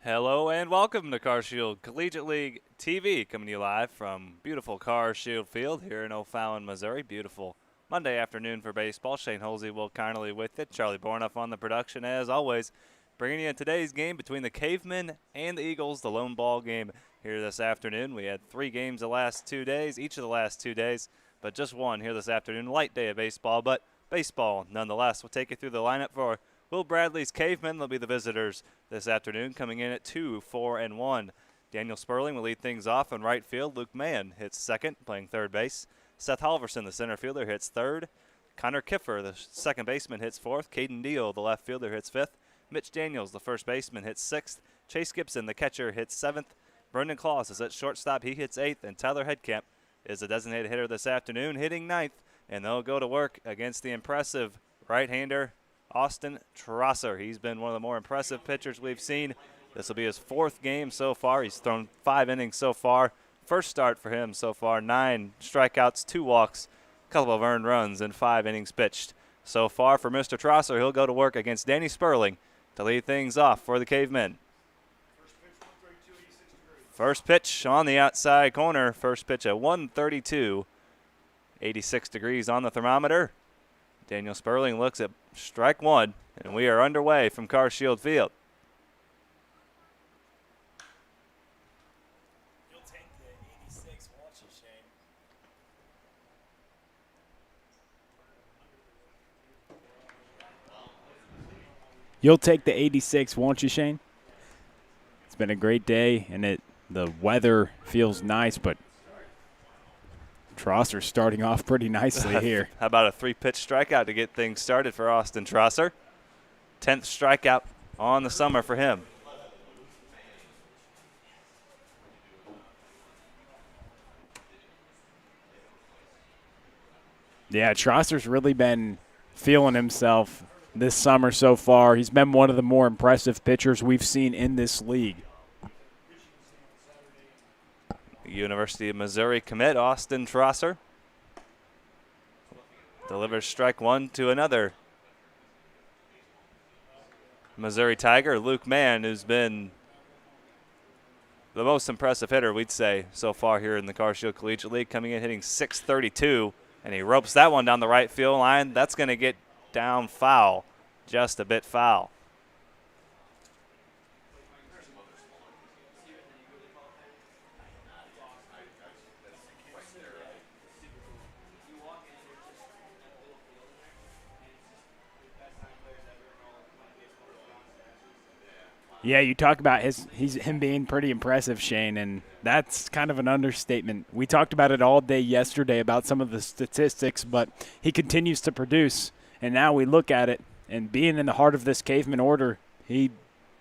Hello and welcome to Car Shield Collegiate League TV, coming to you live from beautiful Car Shield Field here in O'Fallon, Missouri. Beautiful Monday afternoon for baseball. Shane Holsey, Will Connolly with it. Charlie Bornoff on the production as always, bringing you today's game between the Cavemen and the Eagles, the lone ball game here this afternoon. We had 3 games the last 2 days, each of the last 2 days, but just one here this afternoon. Light day of baseball, but baseball nonetheless. We'll take you through the lineup for Will Bradley's Cavemen. They'll be the visitors this afternoon, coming in at 2, 4, and 1. Daniel Sperling will lead things off in right field. Luke Mann hits second, playing third base. Seth Halverson, the center fielder, hits third. Connor Kiffer, the second baseman, hits fourth. Caden Deal, the left fielder, hits fifth. Mitch Daniels, the first baseman, hits sixth. Chase Gibson, the catcher, hits seventh. Brendan Claus is at shortstop. He hits eighth. And Tyler Headkamp is the designated hitter this afternoon, hitting ninth. And they'll go to work against the impressive right-hander Austin Trosser. He's been one of the more impressive pitchers we've seen. This will be his 4th game so far. He's thrown 5 innings so far. First start for him so far, 9 strikeouts, 2 walks, a couple of earned runs, and 5 innings pitched. So far for Mr. Trosser, he'll go to work against Danny Sperling to lead things off for the Cavemen. First pitch on the outside corner. First pitch at 132, 86 degrees on the thermometer. Daniel Sperling looks at strike one, and we are underway from Car Shield Field. You'll take the 86, won't you, Shane? You'll take the 86, won't you, Shane? It's been a great day, and the weather feels nice, but Trosser's starting off pretty nicely here. How about a 3-pitch strikeout to get things started for Austin Trosser? 10th strikeout on the summer for him. Yeah, Trosser's really been feeling himself this summer so far. He's been one of the more impressive pitchers we've seen in this league. University of Missouri commit Austin Trosser delivers strike one to another Missouri Tiger, Luke Mann, who's been the most impressive hitter, we'd say, so far here in the Car Shield Collegiate League, coming in hitting .632, and he ropes that one down the right field line. That's going to get down foul, just a bit foul. Yeah, you talk about him being pretty impressive, Shane, and that's kind of an understatement. We talked about it all day yesterday about some of the statistics, but he continues to produce, and now we look at it, and being in the heart of this Caveman order, the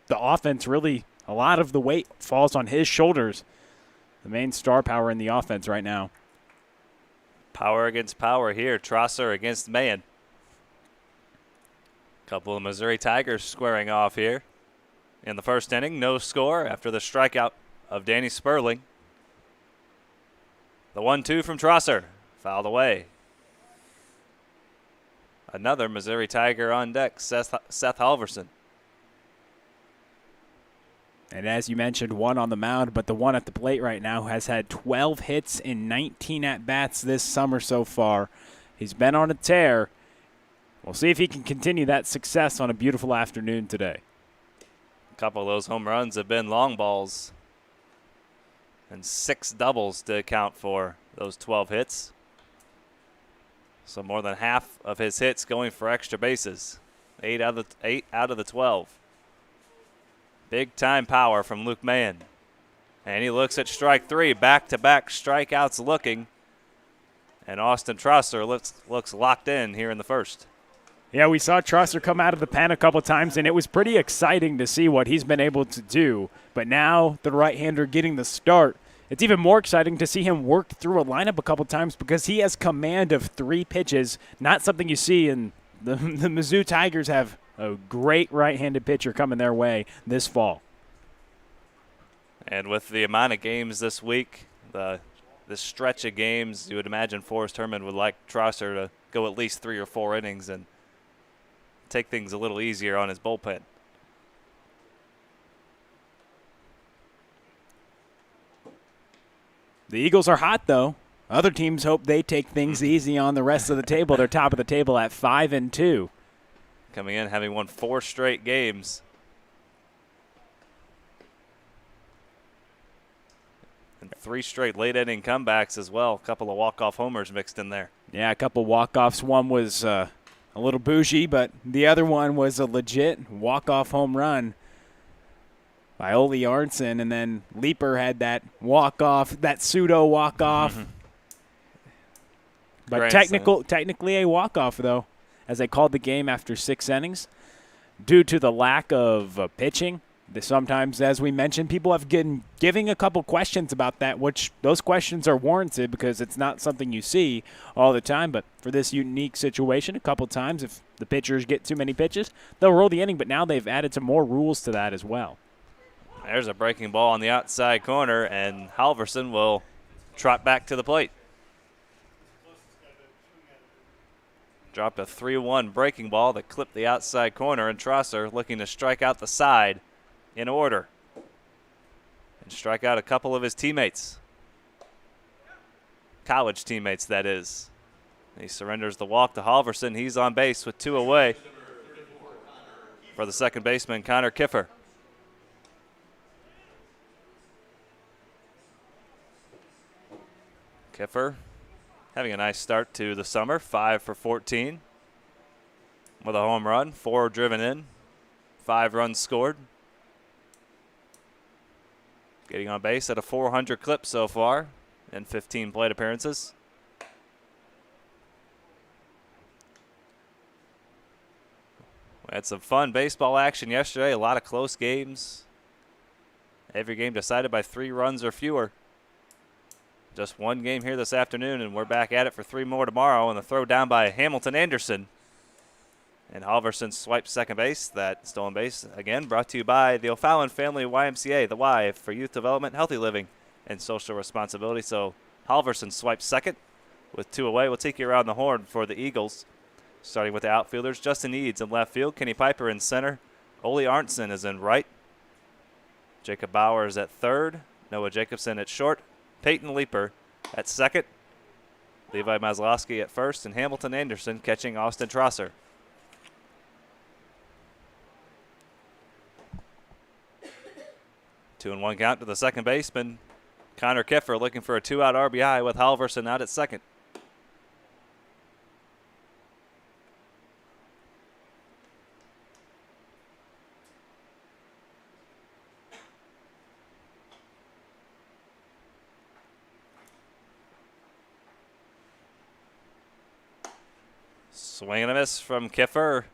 offense really, a lot of the weight falls on his shoulders, the main star power in the offense right now. Power against power here. Trosser against Mann. Couple of Missouri Tigers squaring off here. In the first inning, no score after the strikeout of Danny Sperling. The 1-2 from Trosser, fouled away. Another Missouri Tiger on deck, Seth Halverson. And as you mentioned, one on the mound, but the one at the plate right now has had 12 hits in 19 at-bats this summer so far. He's been on a tear. We'll see if he can continue that success on a beautiful afternoon today. A couple of those home runs have been long balls, and 6 doubles to account for those 12 hits. So more than half of his hits going for extra bases. 8 out of the 12. Big time power from Luke Mann. And he looks at strike 3, back-to-back strikeouts looking. And Austin Trosser looks locked in here in the first. Yeah, we saw Trosser come out of the pen a couple times, and it was pretty exciting to see what he's been able to do. But now the right-hander getting the start, it's even more exciting to see him work through a lineup a couple times because he has command of 3 pitches, not something you see in the Mizzou Tigers have a great right-handed pitcher coming their way this fall. And with the amount of games this week, the stretch of games, you would imagine Forrest Herman would like Trosser to go at least 3 or 4 innings and take things a little easier on his bullpen. The Eagles are hot, though. Other teams hope they take things easy on the rest of the table. They're top of the table at 5-2. Coming in, having won 4 straight games. And 3 straight late-inning comebacks as well. A couple of walk-off homers mixed in there. Yeah, a couple walk-offs. One was a little bougie, but the other one was a legit walk-off home run by Ole Arntzen, and then Leaper had that walk-off, that pseudo walk-off. But technically a walk-off, though, as they called the game after 6 innings. Due to the lack of pitching, sometimes, as we mentioned, people have giving a couple questions about that, which those questions are warranted because it's not something you see all the time. But for this unique situation, a couple times, if the pitchers get too many pitches, they'll roll the inning. But now they've added some more rules to that as well. There's a breaking ball on the outside corner, and Halverson will trot back to the plate. Dropped a 3-1 breaking ball that clipped the outside corner, and Trosser looking to strike out the side in order and strike out a couple of his teammates. College teammates, that is. He surrenders the walk to Halverson. He's on base with 2 away for the second baseman, Connor Kiffer. Kiffer having a nice start to the summer, 5 for 14 with a home run, 4 driven in, 5 runs scored. Getting on base at a 400 clip so far in 15 plate appearances. We had some fun baseball action yesterday, a lot of close games. Every game decided by 3 runs or fewer. Just 1 game here this afternoon, and we're back at it for 3 more tomorrow. And the throw down by Hamilton Anderson. And Halverson swipes second base. That stolen base, again, brought to you by the O'Fallon Family YMCA, the Y for youth development, healthy living, and social responsibility. So Halverson swipes second with 2 away. We'll take you around the horn for the Eagles, starting with the outfielders. Justin Eads in left field. Kenny Piper in center. Ole Arntzen is in right. Jacob Bowers at third. Noah Jacobson at short. Peyton Leaper at second, Levi Maslowski at first, and Hamilton Anderson catching Austin Trosser. Two and 1 count to the second baseman, Connor Kiffer, looking for a 2-out RBI with Halverson out at second. Swing and a miss from Kiffer.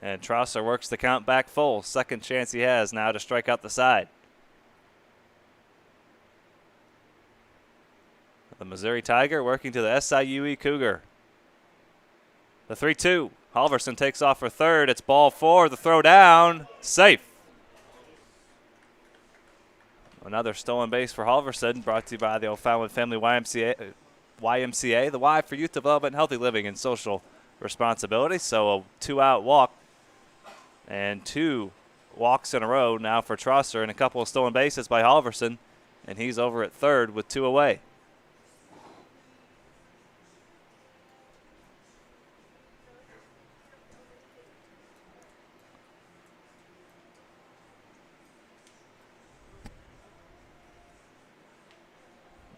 And Trosser works the count back full. Second chance he has now to strike out the side. The Missouri Tiger working to the SIUE Cougar. The 3-2. Halverson takes off for third. It's ball 4. The throw down. Safe. Another stolen base for Halverson, brought to you by the O'Fallon Family YMCA, the Y for youth development, healthy living, and social responsibility. So a 2-out walk and 2 walks in a row now for Trosser, and a couple of stolen bases by Halverson, and he's over at third with 2 away.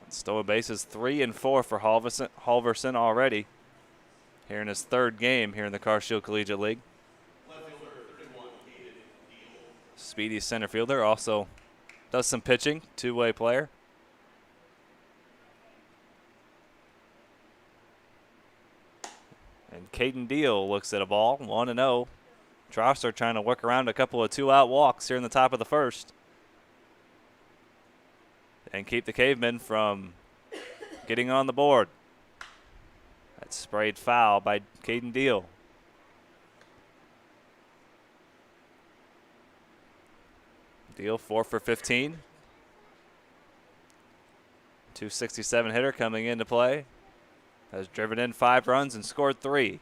Stolen bases 3 and 4 for Halverson already here in his 3rd game here in the Car Shield Collegiate League. Speedy center fielder, also does some pitching, 2-way player. And Caden Deal looks at a ball, 1-0. Trosser trying to work around a couple of 2-out walks here in the top of the first and keep the Cavemen from getting on the board. That's sprayed foul by Caden Deal. Deal 4 for 15. 267 hitter coming into play. Has driven in 5 runs and scored 3.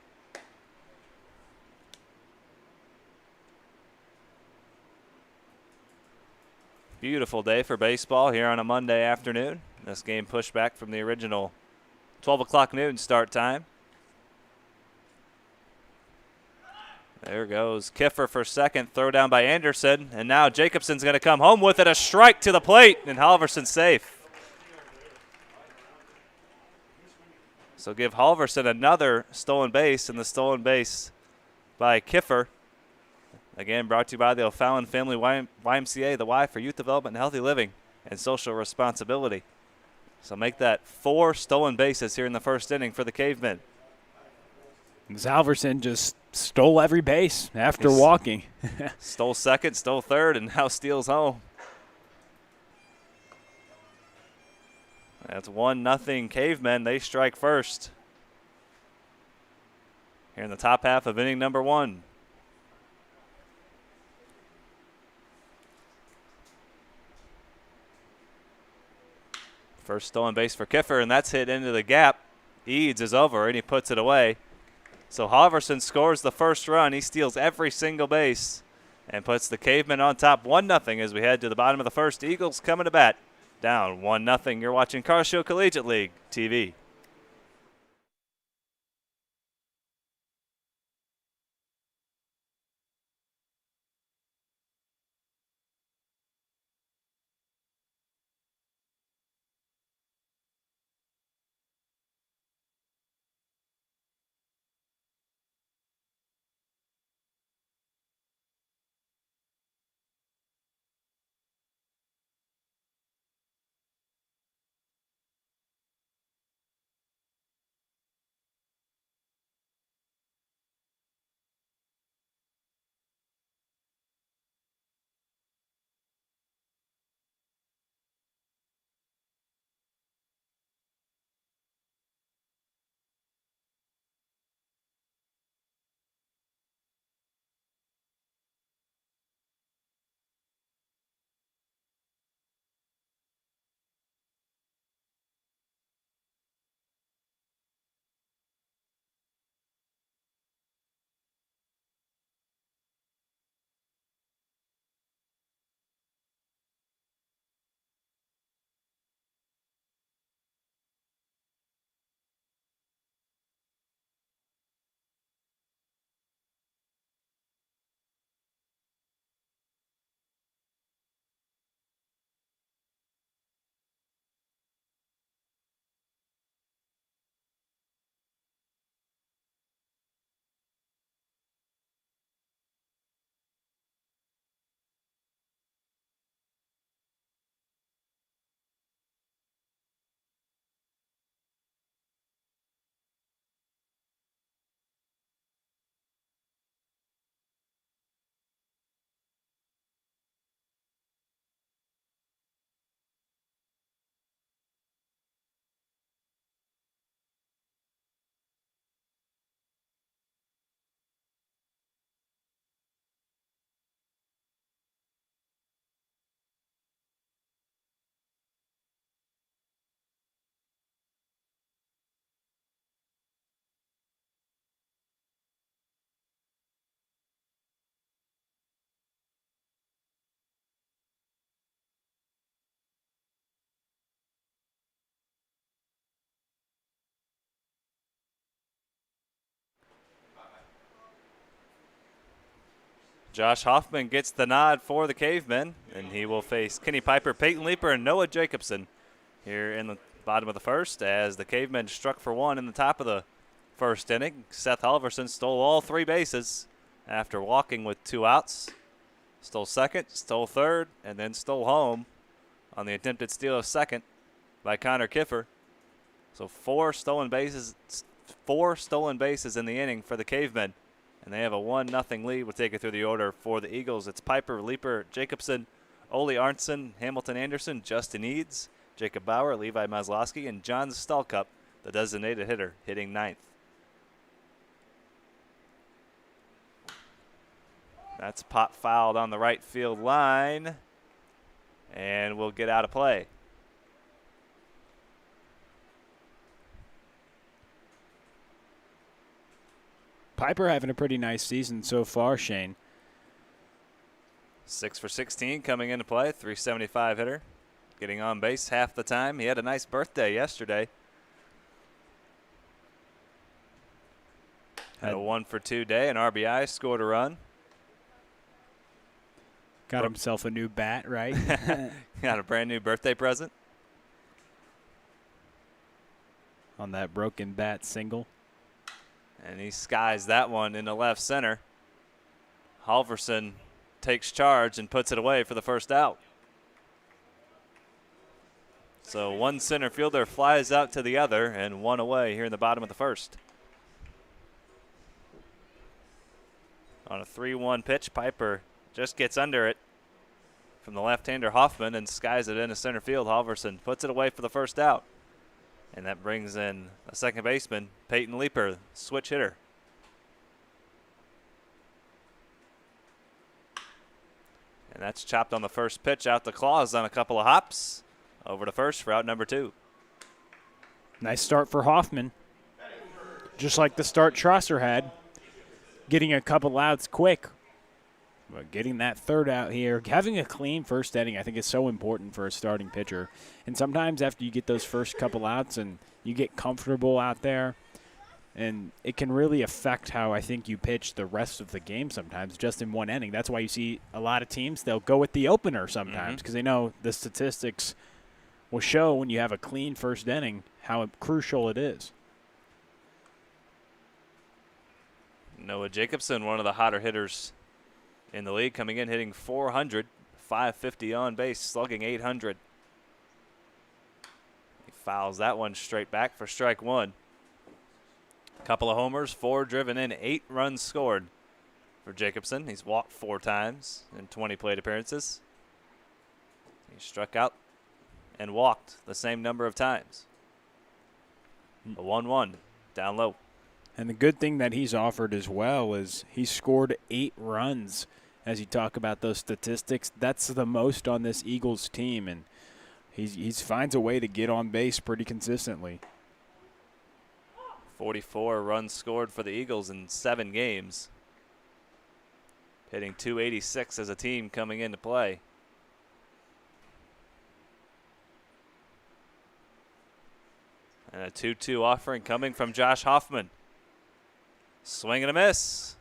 Beautiful day for baseball here on a Monday afternoon. This game pushed back from the original 12 o'clock noon start time. There goes Kiffer for second. Throw down by Anderson. And now Jacobson's going to come home with it. A strike to the plate. And Halverson safe. So give Halverson another stolen base. And the stolen base by Kiffer. Again, brought to you by the O'Fallon Family YMCA, the Y for Youth Development and Healthy Living and Social Responsibility. So make that 4 stolen bases here in the first inning for the Cavemen. Halverson just stole every base after walking. Stole second, stole third, and now steals home. That's 1-0 Cavemen. They strike first here in the top half of inning number 1. First stolen base for Kiffer, and that's hit into the gap. Eads is over, and he puts it away. So Halverson scores the first run. He steals every single base and puts the Cavemen on top 1-0 as we head to the bottom of the first. Eagles coming to bat, down 1-0. You're watching Car Show Collegiate League TV. Josh Hoffman gets the nod for the Cavemen, and he will face Kenny Piper, Peyton Leeper, and Noah Jacobson here in the bottom of the first as the Cavemen struck for 1 in the top of the first inning. Seth Halverson stole all 3 bases after walking with 2 outs. Stole second, stole third, and then stole home on the attempted steal of second by Connor Kiffer. So 4 stolen bases in the inning for the Cavemen. And they have a 1-0 lead. We'll take it through the order for the Eagles. It's Piper, Leeper, Jacobson, Ole Arntzen, Hamilton Anderson, Justin Eads, Jacob Bauer, Levi Maslowski, and John Stallcup, the designated hitter, hitting 9th. That's pop fouled on the right field line, and we'll get out of play. Piper having a pretty nice season so far, Shane. 6 for 16 coming into play, 375 hitter. getting on base half the time. He had a nice birthday yesterday. Had a 1-for-2 day, an RBI, scored a run. Got himself a new bat, right? Got a brand new birthday present. On that broken bat single. And he skies that one into left center. Halverson takes charge and puts it away for the first out. So one center fielder flies out to the other and one away here in the bottom of the first. On a 3-1 pitch, Piper just gets under it from the left-hander Hoffman and skies it into center field. Halverson puts it away for the first out. And that brings in a second baseman, Peyton Leeper, switch hitter. And that's chopped on the first pitch out to Claus on a couple of hops. Over to first for out number 2. Nice start for Hoffman. Just like the start Trosser had. Getting a couple outs quick. But getting that third out here, having a clean first inning, I think is so important for a starting pitcher. And sometimes after you get those first couple outs and you get comfortable out there, and it can really affect how I think you pitch the rest of the game sometimes just in one inning. That's why you see a lot of teams, they'll go with the opener sometimes because they know the statistics will show when you have a clean first inning how crucial it is. Noah Jacobson, one of the hotter hitters in the league, coming in hitting 400, 550 on base, slugging 800. He fouls that one straight back for strike 1. Couple of homers, 4 driven in, 8 runs scored for Jacobson. He's walked 4 times in 20 plate appearances. He struck out and walked the same number of times. A 1-1 down low. And the good thing that he's offered as well is he scored 8 runs. As you talk about those statistics, that's the most on this Eagles team, and he finds a way to get on base pretty consistently. 44 runs scored for the Eagles in 7 games. Hitting .286 as a team coming into play. And a 2-2 offering coming from Josh Hoffman. Swing and a miss.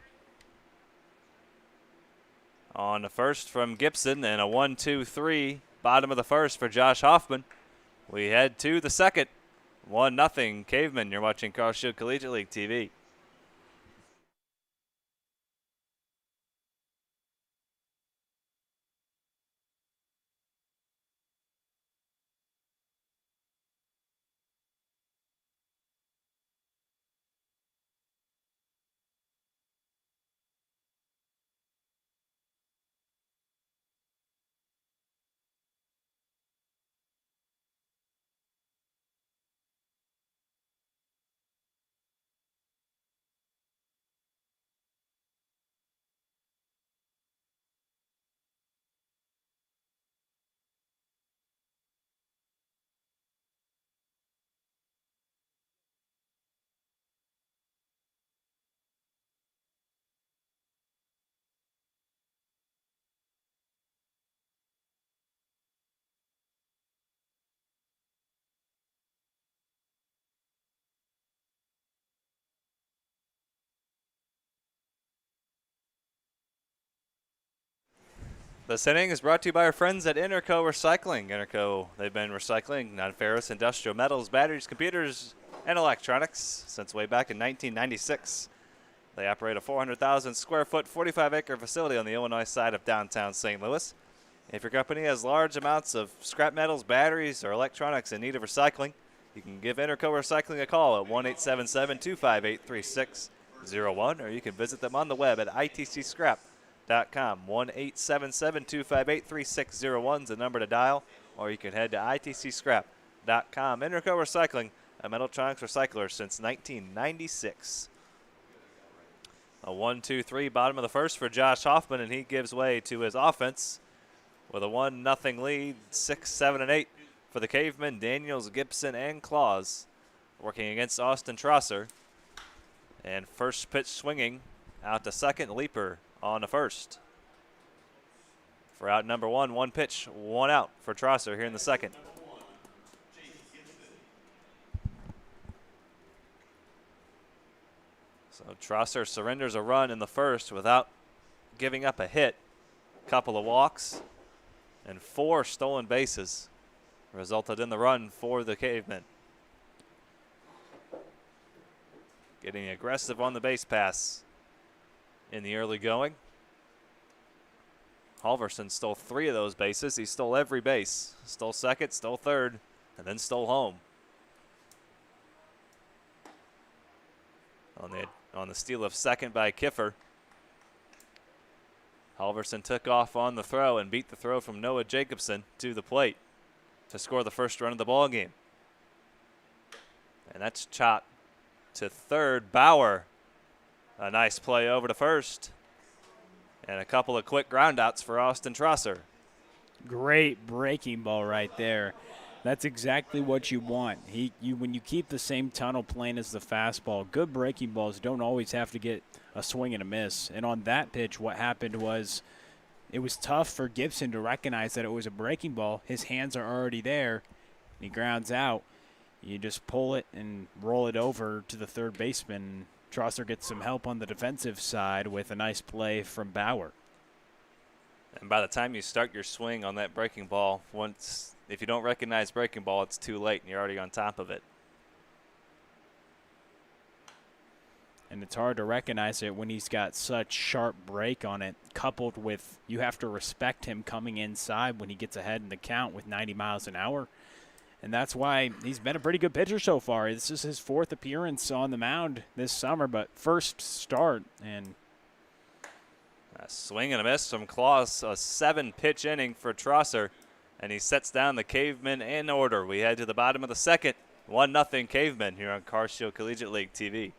On the first from Gibson, and a 1-2-3 bottom of the first for Josh Hoffman. We head to the second. 1-0 Cavemen. You're watching Car Shield Collegiate League TV. This inning is brought to you by our friends at Interco Recycling. Interco, they've been recycling non-ferrous industrial metals, batteries, computers, and electronics since way back in 1996. They operate a 400,000 square foot, 45-acre facility on the Illinois side of downtown St. Louis. If your company has large amounts of scrap metals, batteries, or electronics in need of recycling, you can give Interco Recycling a call at 1-877-258-3601, or you can visit them on the web at itcscrap.com. 1-877-258-3601 is the number to dial, or you can head to itcscrap.com. Interco Recycling, a metaltronics recycler since 1996. A 1-2-3 bottom of the first for Josh Hoffman, and he gives way to his offense with a 1-0 lead, 6, 7, and 8 for the Cavemen. Daniels, Gibson, and Claus working against Austin Trosser. And first pitch swinging out to second, Leeper on the first. for out number one. One pitch, one out for Trosser here in the second. So Trosser surrenders a run in the first without giving up a hit. Couple of walks and 4 stolen bases resulted in the run for the Cavemen. Getting aggressive on the base pass in the early going. Halverson stole 3 of those bases. He stole every base. Stole second, stole third, and then stole home. On the steal of second by Kiffer. Halverson took off on the throw and beat the throw from Noah Jacobson to the plate to score the first run of the ball game. And that's chopped to third. Bauer, a nice play over to first. And a couple of quick groundouts for Austin Trosser. Great breaking ball right there. That's exactly what you want. When you keep the same tunnel plane as the fastball, good breaking balls don't always have to get a swing and a miss. And on that pitch, what happened was it was tough for Gibson to recognize that it was a breaking ball. His hands are already there. He grounds out. You just pull it and roll it over to the third baseman. Trosser gets some help on the defensive side with a nice play from Bauer. And by the time you start your swing on that breaking ball, if you don't recognize breaking ball, it's too late and you're already on top of it. And it's hard to recognize it when he's got such sharp break on it, coupled with you have to respect him coming inside when he gets ahead in the count with 90 miles an hour. And that's why he's been a pretty good pitcher so far. This is his 4th appearance on the mound this summer, but first start. And a swing and a miss from Claus, a 7-pitch inning for Trosser, and he sets down the Cavemen in order. We head to the bottom of the second, 1-0 Cavemen here on Car Shield Collegiate League TV.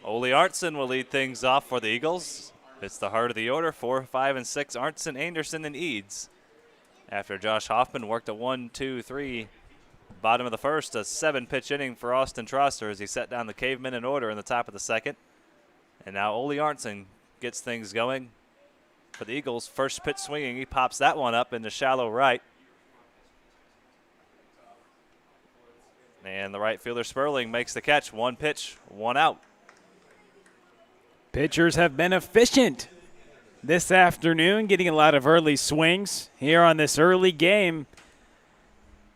Ole Arntzen will lead things off for the Eagles. It's the heart of the order, 4, 5, and 6, Arntzen, Anderson, and Eads. After Josh Hoffman worked a 1-2-3, bottom of the first, a 7-pitch inning for Austin Trosser as he set down the Cavemen in order in the top of the second. And now Ole Arntzen gets things going for the Eagles. First pitch swinging, he pops that one up into shallow right. And the right fielder Sperling makes the catch. 1 pitch, 1 out. pitchers have been efficient this afternoon, getting a lot of early swings here on this early game.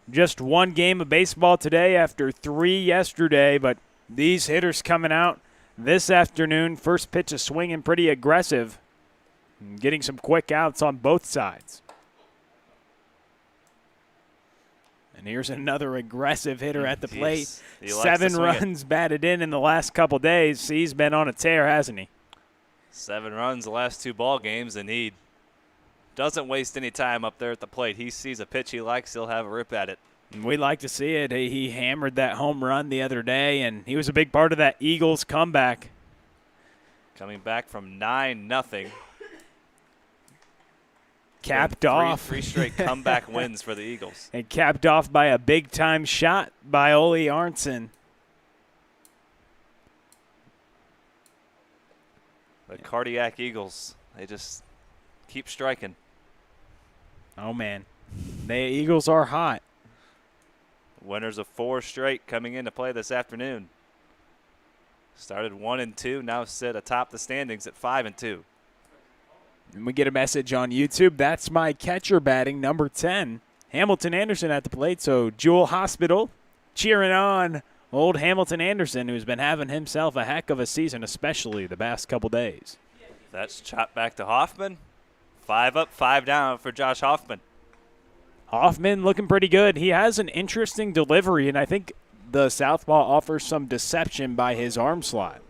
Just 1 game of baseball today after 3 yesterday, but these hitters coming out this afternoon. First pitch is swinging pretty aggressive, getting some quick outs on both sides. And here's another aggressive hitter at the plate. Yes, 7 runs batted in the last couple days. He's been on a tear, hasn't he? 7 runs the last 2 ball games, and he doesn't waste any time up there at the plate. He sees a pitch he likes, he'll have a rip at it. We like to see it. He hammered that home run the other day, and he was a big part of that Eagles comeback. Coming back from 9-0. Capped off. Three straight comeback wins for the Eagles. And capped off by a big-time shot by Ole Arntzen. The Cardiac Eagles, they just keep striking. Oh, man. The Eagles are hot. Winners of 4 straight coming into play this afternoon. Started 1-2, now sit atop the standings at 5-2. And we get a message on YouTube. That's my catcher batting, number 10. Hamilton Anderson at the plate, so Jewel Hospital cheering on old Hamilton Anderson, who's been having himself a heck of a season, especially the past couple days. That's chopped back to Hoffman. 5 up, 5 down for Josh Hoffman. Hoffman looking pretty good. He has an interesting delivery, and I think the southpaw offers some deception by his arm slot.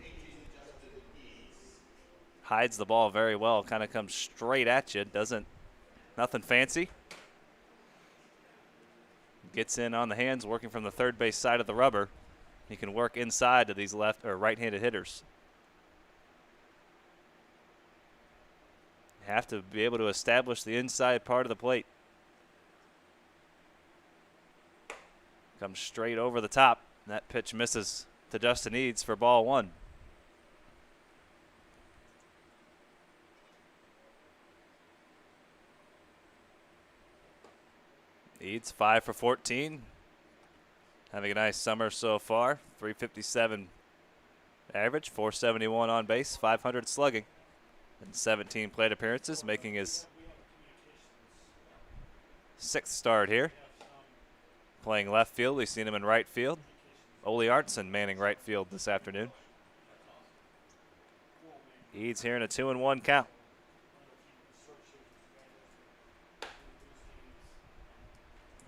Hides the ball very well, kind of comes straight at you. Nothing fancy. Gets in on the hands, working from the third base side of the rubber. He can work inside to these left or right-handed hitters. Have to be able to establish the inside part of the plate. Comes straight over the top. That pitch misses to Justin Eads for ball 1. Eads 5 for 14. Having a nice summer so far. 357 average, 471 on base, 500 slugging, and 17 plate appearances, making his 6th start here. Playing left field, we've seen him in right field. Ole Arntzen manning right field this afternoon. Eads here in a 2-1 count.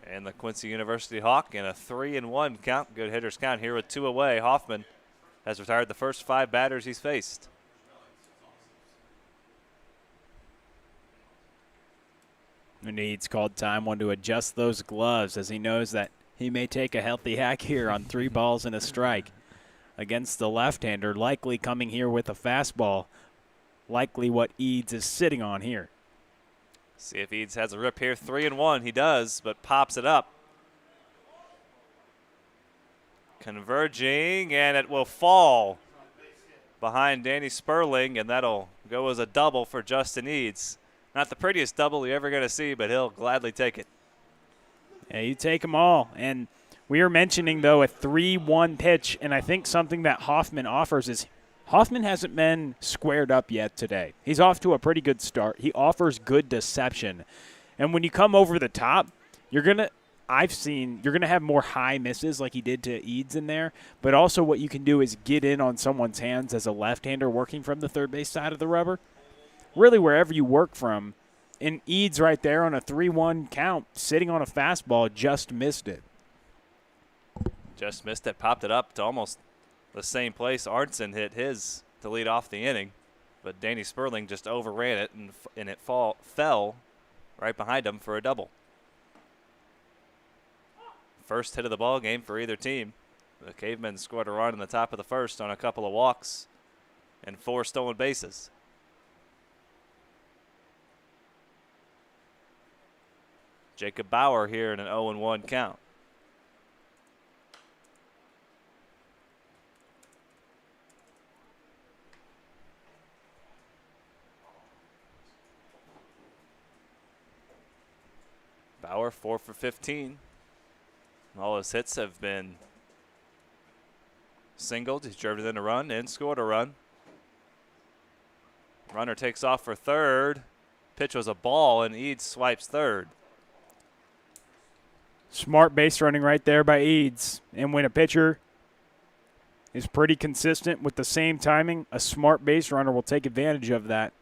And the Quincy University Hawk in a 3-1 count. Good hitters count here with 2 away. Hoffman has retired the first 5 batters he's faced. And Eads called time one to adjust those gloves as he knows that he may take a healthy hack here on 3 balls and a strike against the left-hander, likely coming here with a fastball, likely what Eads is sitting on here. See if Eads has a rip here. 3-1, he does, but pops it up. Converging, and it will fall behind Danny Sperling, and that'll go as a double for Justin Eads. Not the prettiest double you're ever going to see, but he'll gladly take it. Yeah, you take them all. And we are mentioning, though, a 3-1 pitch, and I think something that Hoffman offers is Hoffman hasn't been squared up yet today. He's off to a pretty good start. He offers good deception. And when you come over the top, you're going to have more high misses like he did to Eads in there, but also what you can do is get in on someone's hands as a left-hander working from the third base side of the rubber. Really wherever you work from. And Eads right there on a 3-1 count, sitting on a fastball, just missed it. Just missed it, popped it up to almost the same place Arntzen hit his to lead off the inning, but Danny Sperling just overran it, and it fell right behind him for a double. First hit of the ball game for either team. The Cavemen scored a run in the top of the first on a couple of walks and 4 stolen bases. Jacob Bauer here in an 0-1 count. Bauer 4 for 15. All his hits have been singled. He's driven in a run and scored a run. Runner takes off for third. Pitch was a ball, and Eads swipes third. Smart base running right there by Eads. And when a pitcher is pretty consistent with the same timing, a smart base runner will take advantage of that.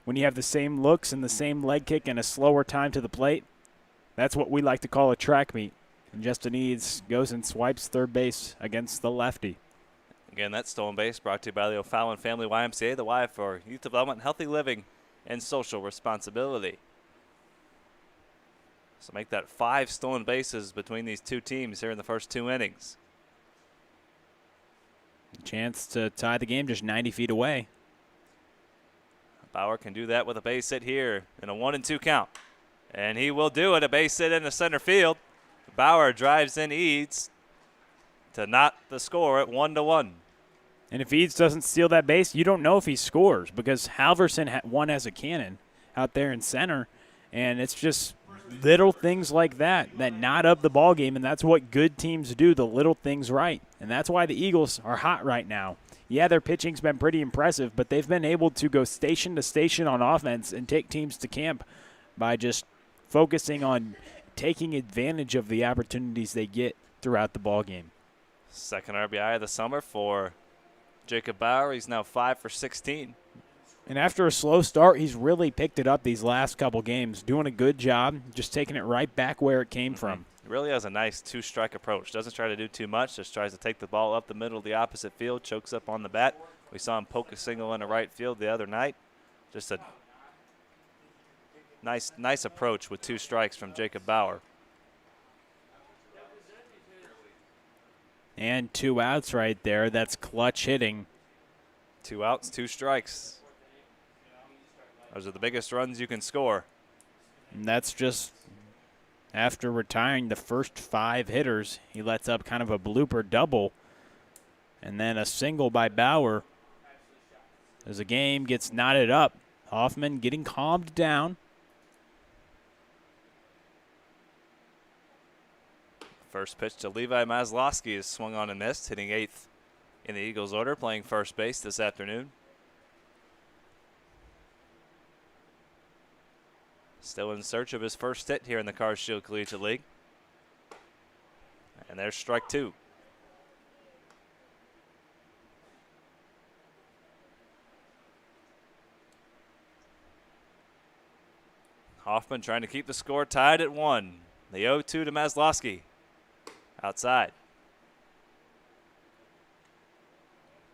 When you have the same looks and the same leg kick and a slower time to the plate, that's what we like to call a track meet. And Justin Eads goes and swipes third base against the lefty. Again, that stolen base brought to you by the O'Fallon Family YMCA, the Y for Youth Development, Healthy Living, and Social Responsibility. So make that 5 stolen bases between these two teams here in the first 2 innings. Chance to tie the game just 90 feet away. Bauer can do that with a base hit here in a 1-2 count. And he will do it, a base hit into center field. Bauer drives in Eads to knot the score at 1-1. And if Eads doesn't steal that base, you don't know if he scores because Halverson one has a cannon out there in center. And it's just little things like that knot up the ball game, and that's what good teams do, the little things right. And that's why the Eagles are hot right now. Yeah, their pitching's been pretty impressive, but they've been able to go station to station on offense and take teams to camp by just focusing on taking advantage of the opportunities they get throughout the ball game. Second RBI of the summer for Jacob Bauer. He's now 5 for 16. And after a slow start, he's really picked it up these last couple games, doing a good job, just taking it right back where it came from. He really has a nice 2-strike approach. Doesn't try to do too much, just tries to take the ball up the middle of the opposite field, chokes up on the bat. We saw him poke a single into right field the other night. Just a nice approach with 2 strikes from Jacob Bauer. And 2 outs right there. That's clutch hitting. 2 outs, 2 strikes. Those are the biggest runs you can score. And that's just after retiring the first 5 hitters. He lets up kind of a blooper double. And then a single by Bauer. As the game gets knotted up, Hoffman getting calmed down. First pitch to Levi Maslowski is swung on and missed, hitting 8th in the Eagles order, playing first base this afternoon. Still in search of his first hit here in the Cars Shield Collegiate League. And there's strike 2. Hoffman trying to keep the score tied at 1. The 0-2 to Maslowski. Outside.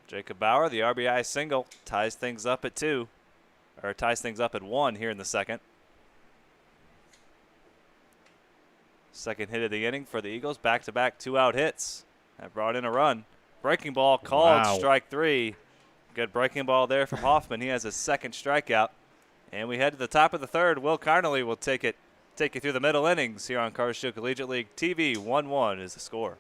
Jacob Bauer, the RBI single, ties things up at 2. Or ties things up at 1 here in the second. Second hit of the inning for the Eagles. Back-to-back 2-out hits. That brought in a run. Breaking ball called, strike 3. Good breaking ball there from Hoffman. He has his second strikeout. And we head to the top of the third. Will Carnley will take you through the middle innings here on Cars Shield Collegiate League TV. 1-1 is the score.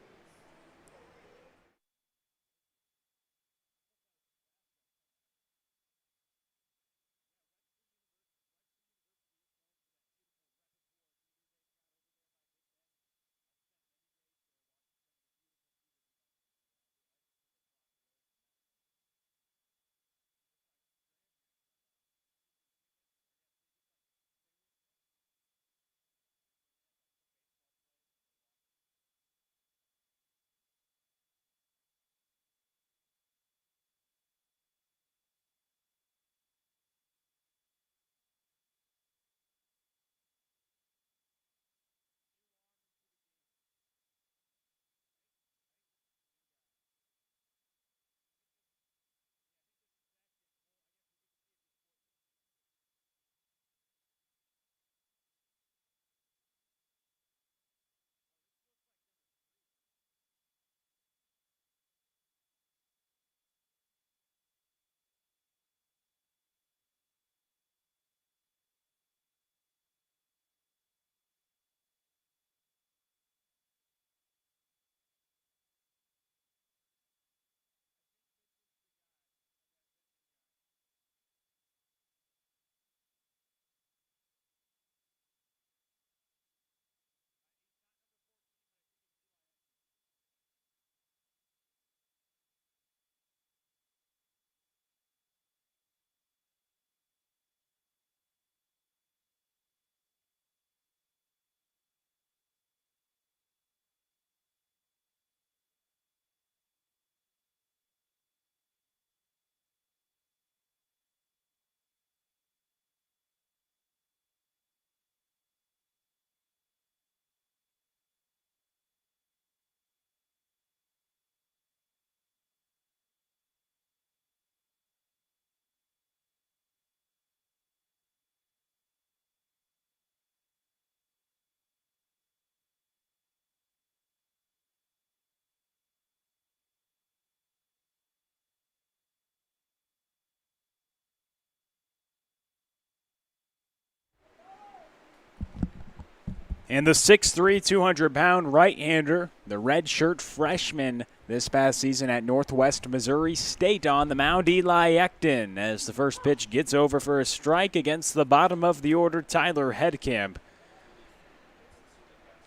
And the 6'3", 200-pound right-hander, the redshirt freshman this past season at Northwest Missouri State on the mound, Eli Ekton, as the first pitch gets over for a strike against the bottom of the order, Tyler Headcamp.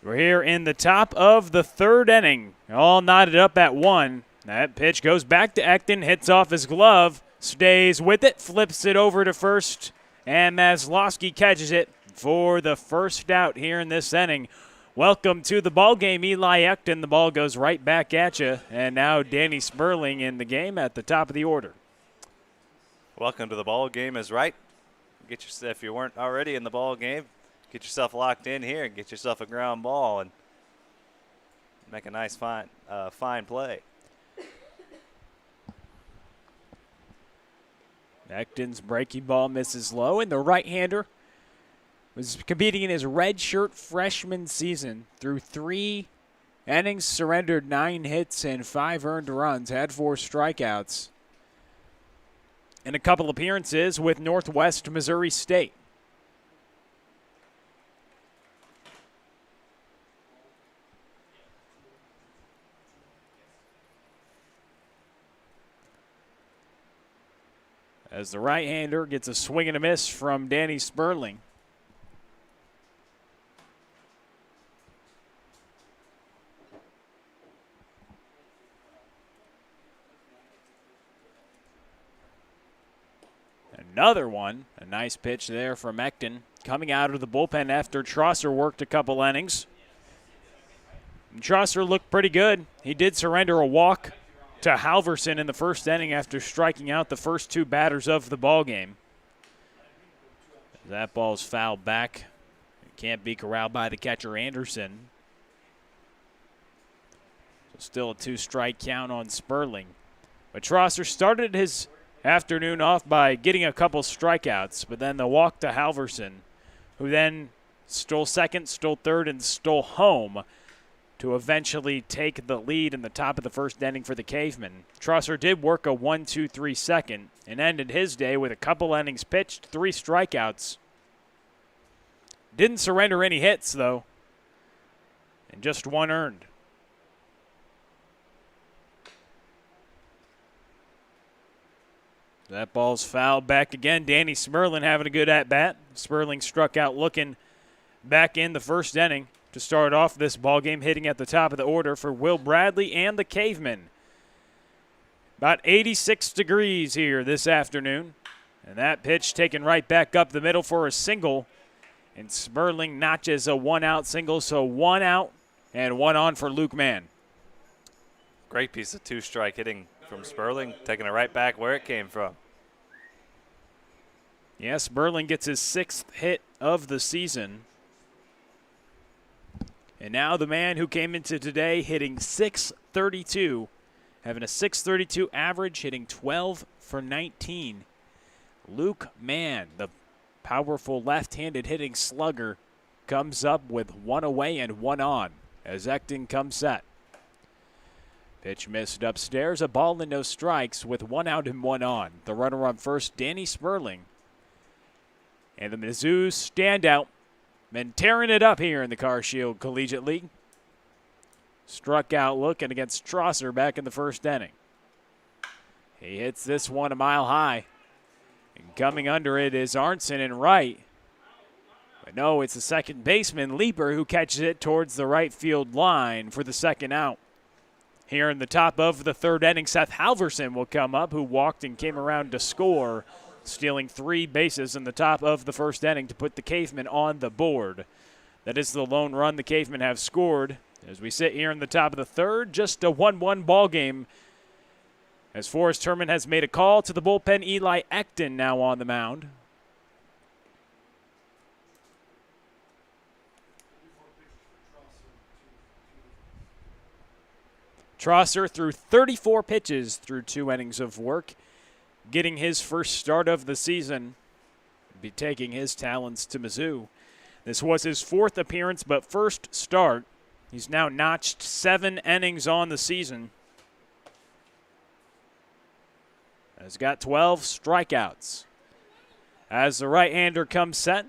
We're here in the top of the third inning, all knotted up at 1. That pitch goes back to Ekton, hits off his glove, stays with it, flips it over to first, and Maslowski catches it for the first out here in this inning. Welcome to the ball game, Eli Ekton. The ball goes right back at you, and now Danny Sperling in the game at the top of the order. Welcome to the ball game is right. Get yourself, if you weren't already in the ball game, get yourself locked in here and get yourself a ground ball and make a nice fine play. Ekton's breaking ball misses low, and the right-hander was competing in his redshirt freshman season through 3 innings, surrendered 9 hits and 5 earned runs, had 4 strikeouts, and a couple appearances with Northwest Missouri State. As the right-hander gets a swing and a miss from Danny Sperling. Another one, a nice pitch there from Ekton, coming out of the bullpen after Trosser worked a couple innings. And Trosser looked pretty good. He did surrender a walk to Halverson in the first inning after striking out the first 2 batters of the ball game. That ball's fouled back. It can't be corralled by the catcher Anderson. So still a 2-strike count on Sperling. But Trosser started his afternoon off by getting a couple strikeouts, but then the walk to Halverson, who then stole second, stole third, and stole home to eventually take the lead in the top of the first inning for the Cavemen. Trosser did work a 1-2-3 second and ended his day with a couple innings pitched, 3 strikeouts. Didn't surrender any hits, though, and just 1 earned. That ball's fouled back again. Danny Sperling having a good at-bat. Sperling struck out looking back in the first inning to start off this ball game, hitting at the top of the order for Will Bradley and the Cavemen. About 86 degrees here this afternoon. And that pitch taken right back up the middle for a single. And Sperling notches a 1-out single, so 1 out and 1 on for Luke Mann. Great piece of 2-strike hitting from Sperling, taking it right back where it came from. Yeah, Sperling gets his 6th hit of the season. And now the man who came into today hitting .632, having a .632 average, hitting 12 for 19. Luke Mann, the powerful left-handed hitting slugger, comes up with 1 away and 1 on as Ekton comes set. Pitch missed upstairs, a ball and no strikes with 1 out and 1 on. The runner on first, Danny Sperling. And the Mizzou standout, been tearing it up here in the Car Shield Collegiate League. Struck out looking against Trosser back in the first inning. He hits this one a mile high. And coming under it is Arnson in right. But no, it's the second baseman, Leeper, who catches it towards the right field line for the 2nd out. Here in the top of the 3rd inning, Seth Halverson will come up, who walked and came around to score, stealing 3 bases in the top of the 1st inning to put the Cavemen on the board. That is the lone run the Cavemen have scored. As we sit here in the top of the 3rd, just a 1-1 ball game. As Forrest Herman has made a call to the bullpen, Eli Ekton now on the mound. Trosser threw 34 pitches through 2 innings of work, getting his first start of the season, be taking his talents to Mizzou. This was his 4th appearance, but first start. He's now notched 7 innings on the season. Has got 12 strikeouts. As the right-hander comes set,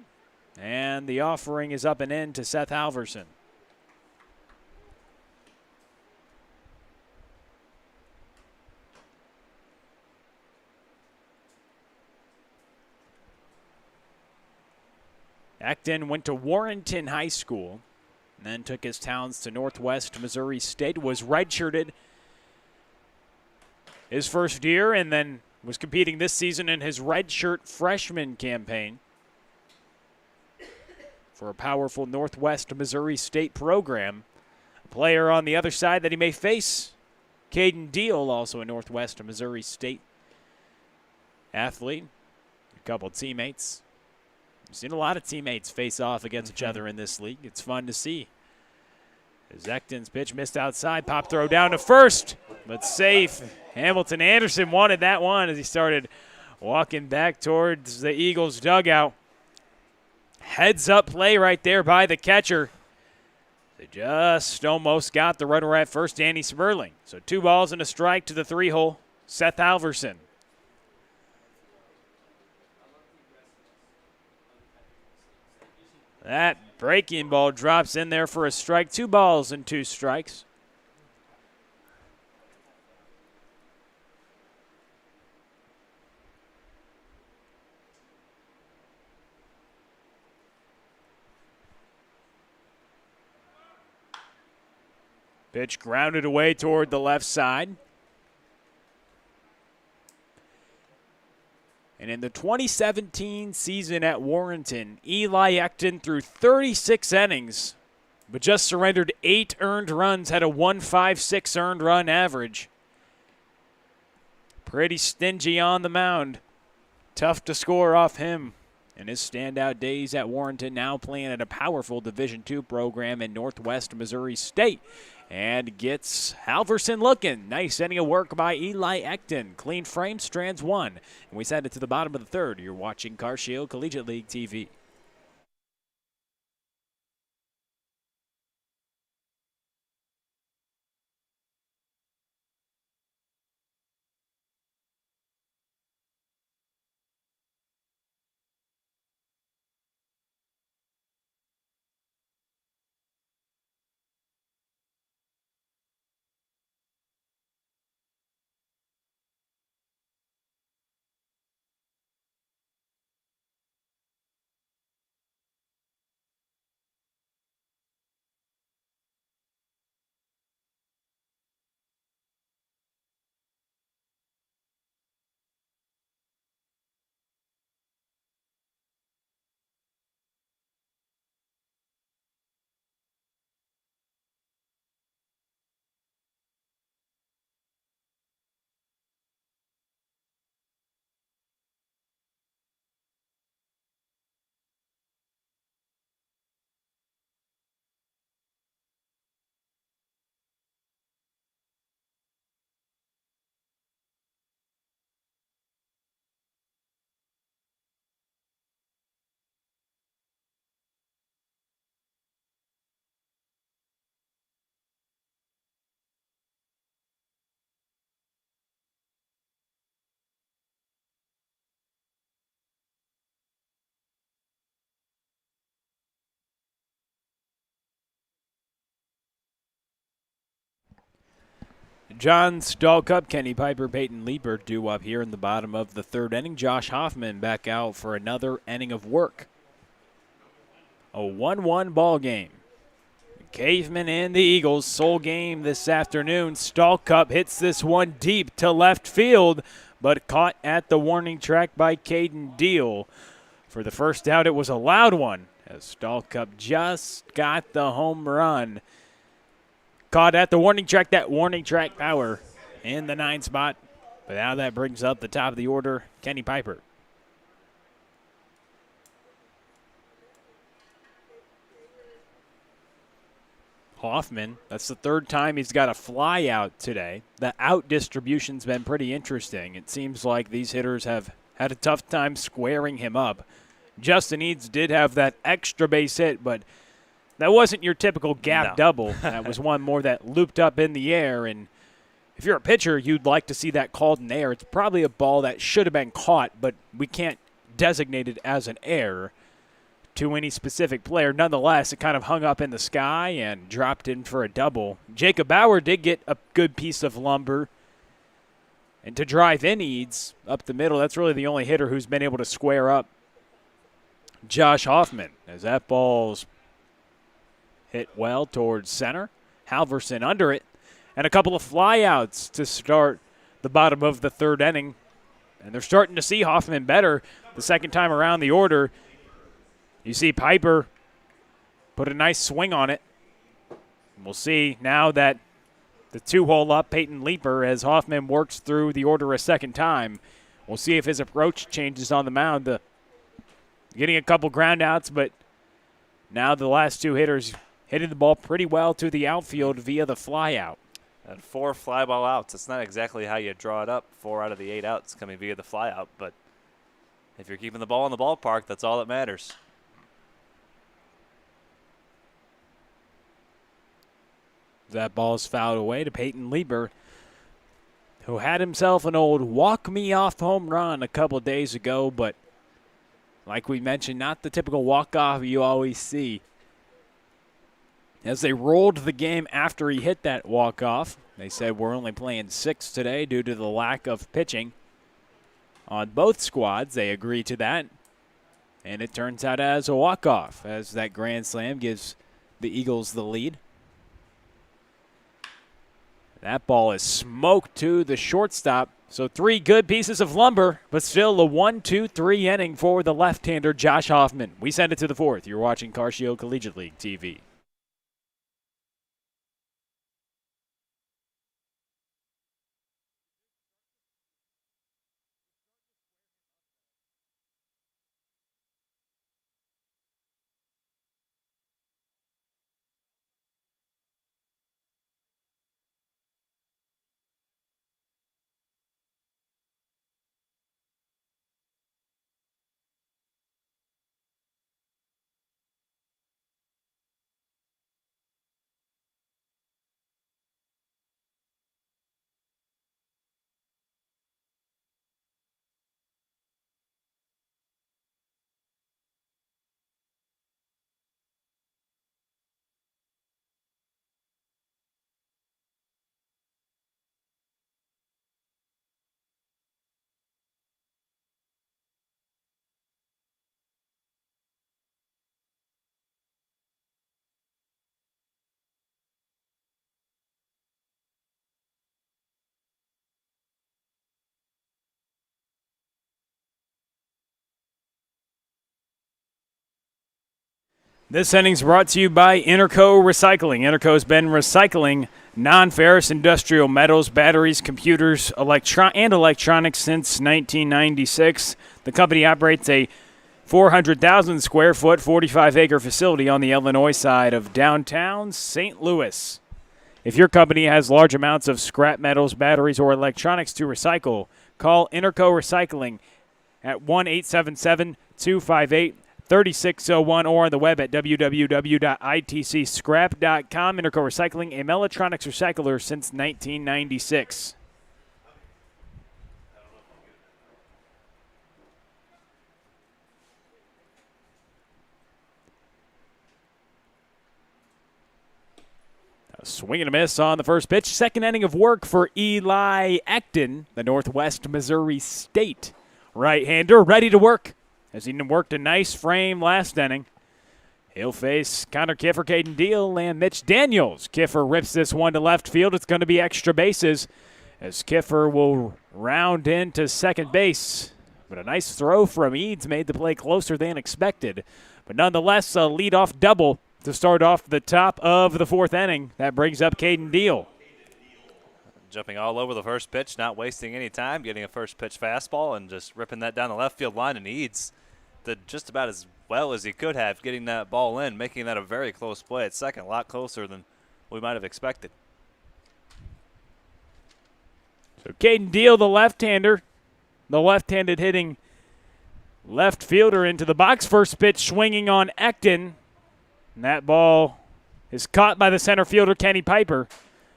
And the offering is up and in to Seth Halverson. Acton went to Warrenton High School, and then took his talents to Northwest Missouri State, was redshirted his first year, and then was competing this season in his redshirt freshman campaign for a powerful Northwest Missouri State program. A player on the other side that he may face, Caden Deal, also a Northwest Missouri State athlete, a couple teammates. We've seen a lot of teammates face off against each other in this league. It's fun to see. As Acton's pitch missed outside, pop throw down to first, but safe. Hamilton Anderson wanted that one as he started walking back towards the Eagles' dugout. Heads-up play right there by the catcher. They just almost got the runner at first, Danny Sperling. So 2 balls and a strike to the 3-hole, Seth Halverson. That breaking ball drops in there for a strike. 2 balls and 2 strikes. Pitch grounded away toward the left side. And in the 2017 season at Warrenton, Eli Acton threw 36 innings, but just surrendered 8 earned runs, had a 1.56 earned run average. Pretty stingy on the mound. Tough to score off him in his standout days at Warrenton, now playing at a powerful Division II program in Northwest Missouri State. And gets Halverson looking. Nice inning of work by Eli Acton. Clean frame, strands 1. And we send it to the bottom of the 3rd. You're watching Car Shield Collegiate League TV. John Stallcup, Kenny Piper, Peyton Liebert due up here in the bottom of the 3rd inning. Josh Hoffman back out for another inning of work. A 1-1 ball game. Cavemen and the Eagles, sole game this afternoon. Stallcup hits this one deep to left field, but caught at the warning track by Caden Deal. For the first out, it was a loud one, as Stallcup just got the home run. Caught at the warning track, that warning track power in the 9 spot. But now that brings up the top of the order, Kenny Piper. Hoffman, that's the 3rd time he's got a fly out today. The out distribution's been pretty interesting. It seems like these hitters have had a tough time squaring him up. Justin Eads did have that extra base hit, but that wasn't your typical gap double. That was one more that looped up in the air. And if you're a pitcher, you'd like to see that called in the air. It's probably a ball that should have been caught, but we can't designate it as an error. to any specific player. Nonetheless, it kind of hung up in the sky and dropped in for a double. Jacob Bauer did get a good piece of lumber. And to drive in Eads up the middle, that's really the only hitter who's been able to square up Josh Hoffman, as that ball's hit well towards center. Halverson under it. And a couple of flyouts to start the bottom of the third inning. And they're starting to see Hoffman better the second time around the order. You see Piper put a nice swing on it. And we'll see now that the 2-hole up, Peyton Leeper, as Hoffman works through the order a second time. We'll see if his approach changes on the mound. Getting a couple ground outs, but now the last two hitters hitting the ball pretty well to the outfield via the flyout. And 4 fly ball outs. It's not exactly how you draw it up. 4 out of the 8 outs coming via the flyout, but if you're keeping the ball in the ballpark, that's all that matters. That ball is fouled away to Peyton Lieber, who had himself an old walk-me-off home run a couple days ago, but like we mentioned, not the typical walk-off you always see. As they rolled the game after he hit that walk-off, they said we're only playing 6 today due to the lack of pitching on both squads. They agree to that, and it turns out as a walk-off, as that grand slam gives the Eagles the lead. That ball is smoked to the shortstop. So 3 good pieces of lumber, but still a 1-2-3 inning for the left-hander Josh Hoffman. We send it to the 4th. You're watching Car Shield Collegiate League TV. This inning's brought to you by Interco Recycling. Interco's been recycling non-ferrous industrial metals, batteries, computers, and electronics since 1996. The company operates a 400,000 square foot, 45-acre facility on the Illinois side of downtown St. Louis. If your company has large amounts of scrap metals, batteries, or electronics to recycle, call Interco Recycling at 1-877-258-3601 or on the web at www.itcscrap.com. Interco Recycling, a Mellotronics recycler since 1996. A swing and a miss on the first pitch. Second inning of work for Eli Acton, the Northwest Missouri State right-hander, ready to work. As he worked a nice frame last inning. He'll face Connor Kiffer, Caden Deal, and Mitch Daniels. Kiffer rips this one to left field. It's going to be extra bases as Kiffer will round into second base. But a nice throw from Eads made the play closer than expected. But nonetheless, a leadoff double to start off the top of the fourth inning. That brings up Caden Deal. Jumping all over the first pitch, not wasting any time, getting a first pitch fastball and just ripping that down the left field line. And Eads did just about as well as he could have, getting that ball in, making that a very close play at second, a lot closer than we might have expected. So Caden Deal, the left-hander, the left-handed hitting left fielder into the box. First pitch swinging on Acton. And that ball is caught by the center fielder, Kenny Piper,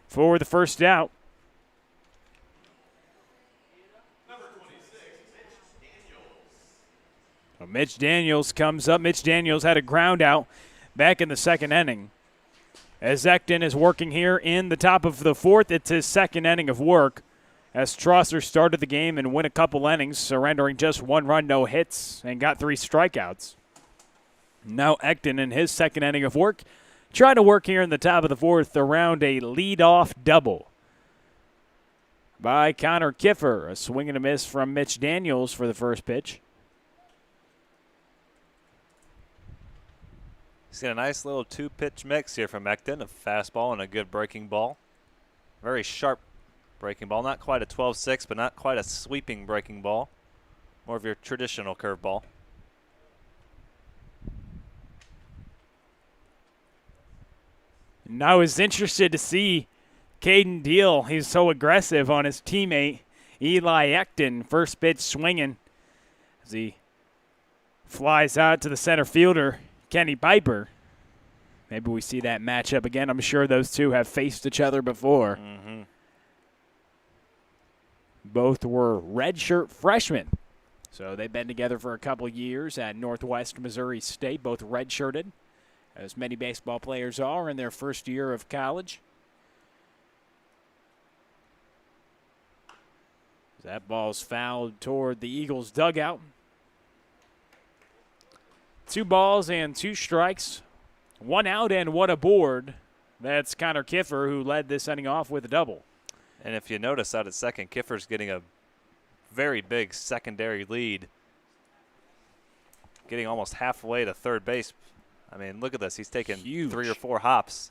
for the first out. Well, Mitch Daniels comes up. Mitch Daniels had a ground out back in the second inning. As Ecton is working here in the top of the fourth, it's his second inning of work. As Trosser started the game and went a couple innings, surrendering just 1 run, no hits, and got 3 strikeouts. Now Ecton in his second inning of work, trying to work here in the top of the fourth around a leadoff double by Connor Kiffer. A swing and a miss from Mitch Daniels for the first pitch. He's got a nice little 2-pitch mix here from Ecton, a fastball and a good breaking ball. Very sharp breaking ball, not quite a 12-6, but not quite a sweeping breaking ball. More of your traditional curveball. And I was interested to see Caden Deal. He's so aggressive on his teammate, Eli Ecton. First pitch swinging as he flies out to the center fielder, Kenny Piper. Maybe we see that matchup again. I'm sure those two have faced each other before. Mm-hmm. Both were redshirt freshmen. So they've been together for a couple years at Northwest Missouri State, both redshirted, as many baseball players are in their first year of college. That ball's fouled toward the Eagles' dugout. 2 balls and 2 strikes. 1 out and 1 aboard. That's Connor Kiffer, who led this inning off with a double. And if you notice out at second, Kiffer's getting a very big secondary lead. Getting almost halfway to third base. I mean, look at this. He's taking Huge. 3 or 4 hops.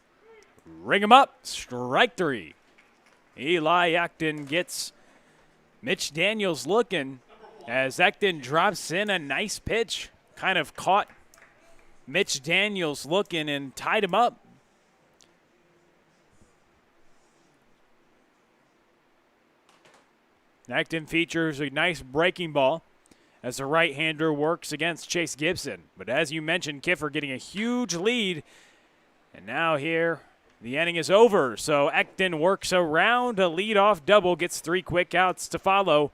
Ring him up. Strike 3. Eli Ecton gets Mitch Daniels looking as Ecton drops in a nice pitch. Kind of caught Mitch Daniels looking and tied him up. Ecton features a nice breaking ball as the right-hander works against Chase Gibson. But as you mentioned, Kiffer getting a huge lead. And now here, the inning is over. So Ecton works around a leadoff double, gets 3 quick outs to follow.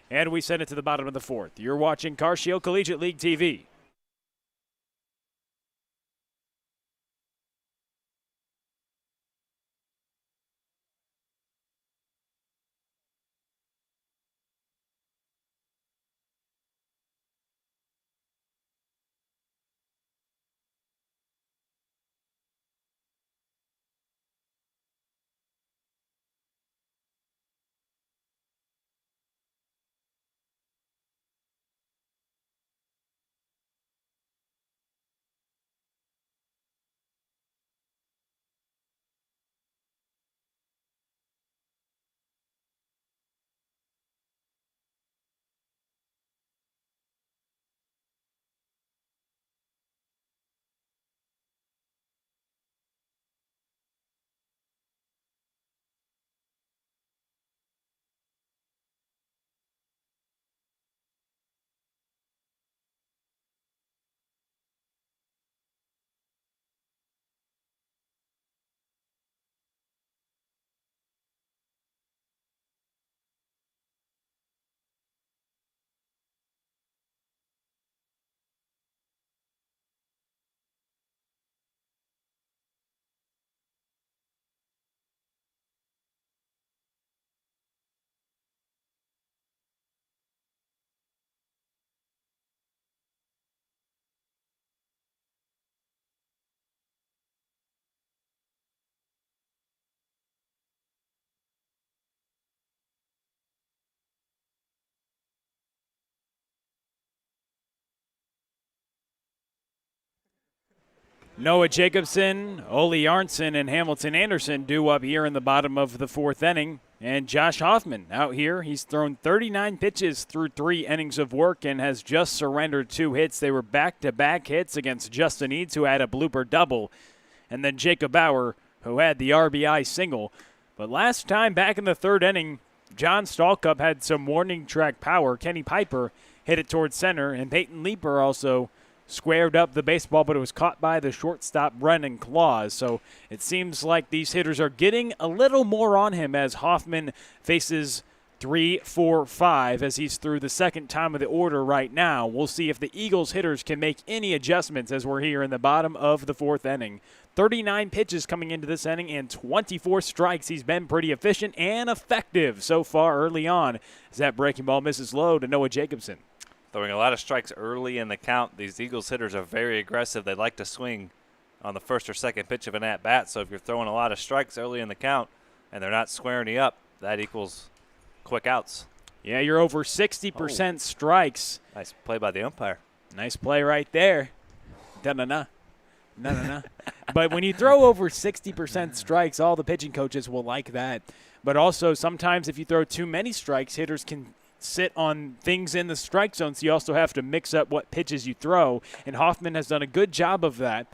And we send it to the bottom of the fourth. You're watching Car Shield Collegiate League TV. Noah Jacobson, Ole Arnson, and Hamilton Anderson due up here in the bottom of the fourth inning. And Josh Hoffman out here. He's thrown 39 pitches through 3 innings of work and has just surrendered 2 hits. They were back-to-back hits against Justin Eads, who had a blooper double, and then Jacob Bauer, who had the RBI single. But last time back in the third inning, John Stallcup had some warning track power. Kenny Piper hit it towards center, and Peyton Leeper also squared up the baseball, but it was caught by the shortstop Brennan Claus. So it seems like these hitters are getting a little more on him as Hoffman faces 3, 4, 5 as he's through the second time of the order right now. We'll see if the Eagles hitters can make any adjustments as we're here in the bottom of the fourth inning. 39 pitches coming into this inning and 24 strikes. He's been pretty efficient and effective so far early on as that breaking ball misses low to Noah Jacobson. Throwing a lot of strikes early in the count. These Eagles hitters are very aggressive. They like to swing on the first or second pitch of an at-bat. So if you're throwing a lot of strikes early in the count and they're not squaring you up, that equals quick outs. Yeah, you're over 60% strikes. Nice play by the umpire. Nice play right there. Da-na-na. No. But when you throw over 60% strikes, all the pitching coaches will like that. But also sometimes if you throw too many strikes, hitters can sit on things in the strike zone, so you also have to mix up what pitches you throw. And Hoffman has done a good job of that,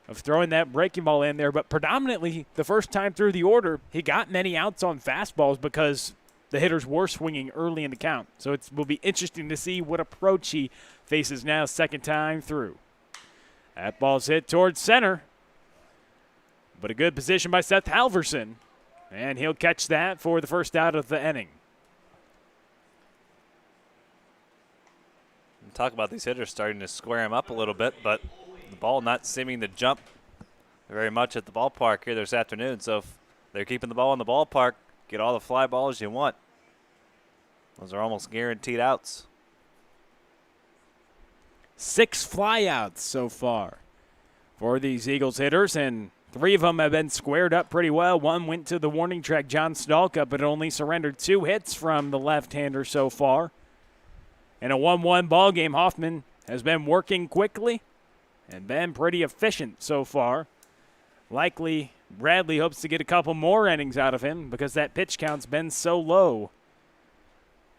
of throwing that breaking ball in there. But predominantly, the first time through the order, he got many outs on fastballs because the hitters were swinging early in the count. So it will be interesting to see what approach he faces now, second time through. That ball's hit towards center, but a good position by Seth Halverson, and he'll catch that for the first out of the inning. Talk about these hitters starting to square him up a little bit, but the ball not seeming to jump very much at the ballpark here this afternoon. So if they're keeping the ball in the ballpark, get all the fly balls you want. Those are almost guaranteed outs. 6 flyouts so far for these Eagles hitters, and 3 of them have been squared up pretty well. One went to the warning track, John Stalka, but only surrendered 2 hits from the left-hander so far. In a 1-1 ball game, Hoffman has been working quickly and been pretty efficient so far. Likely, Bradley hopes to get a couple more innings out of him because that pitch count's been so low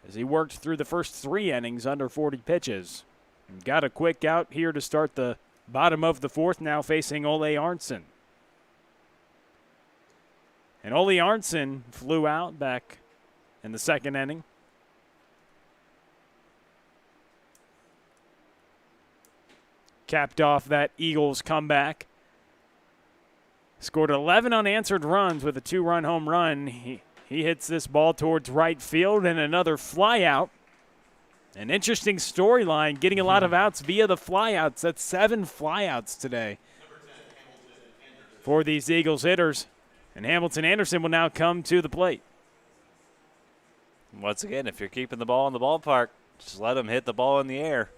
as he worked through the first 3 innings under 40 pitches. And got a quick out here to start the bottom of the fourth, now facing Ole Arntzen. And Ole Arntzen flew out back in the second inning. Capped off that Eagles comeback. Scored 11 unanswered runs with a 2-run home run. He hits this ball towards right field and another fly out. An interesting storyline, getting a lot of outs via the flyouts. That's 7 flyouts today for these Eagles hitters. And Hamilton Anderson will now come to the plate. Once again, if you're keeping the ball in the ballpark, just let them hit the ball in the air.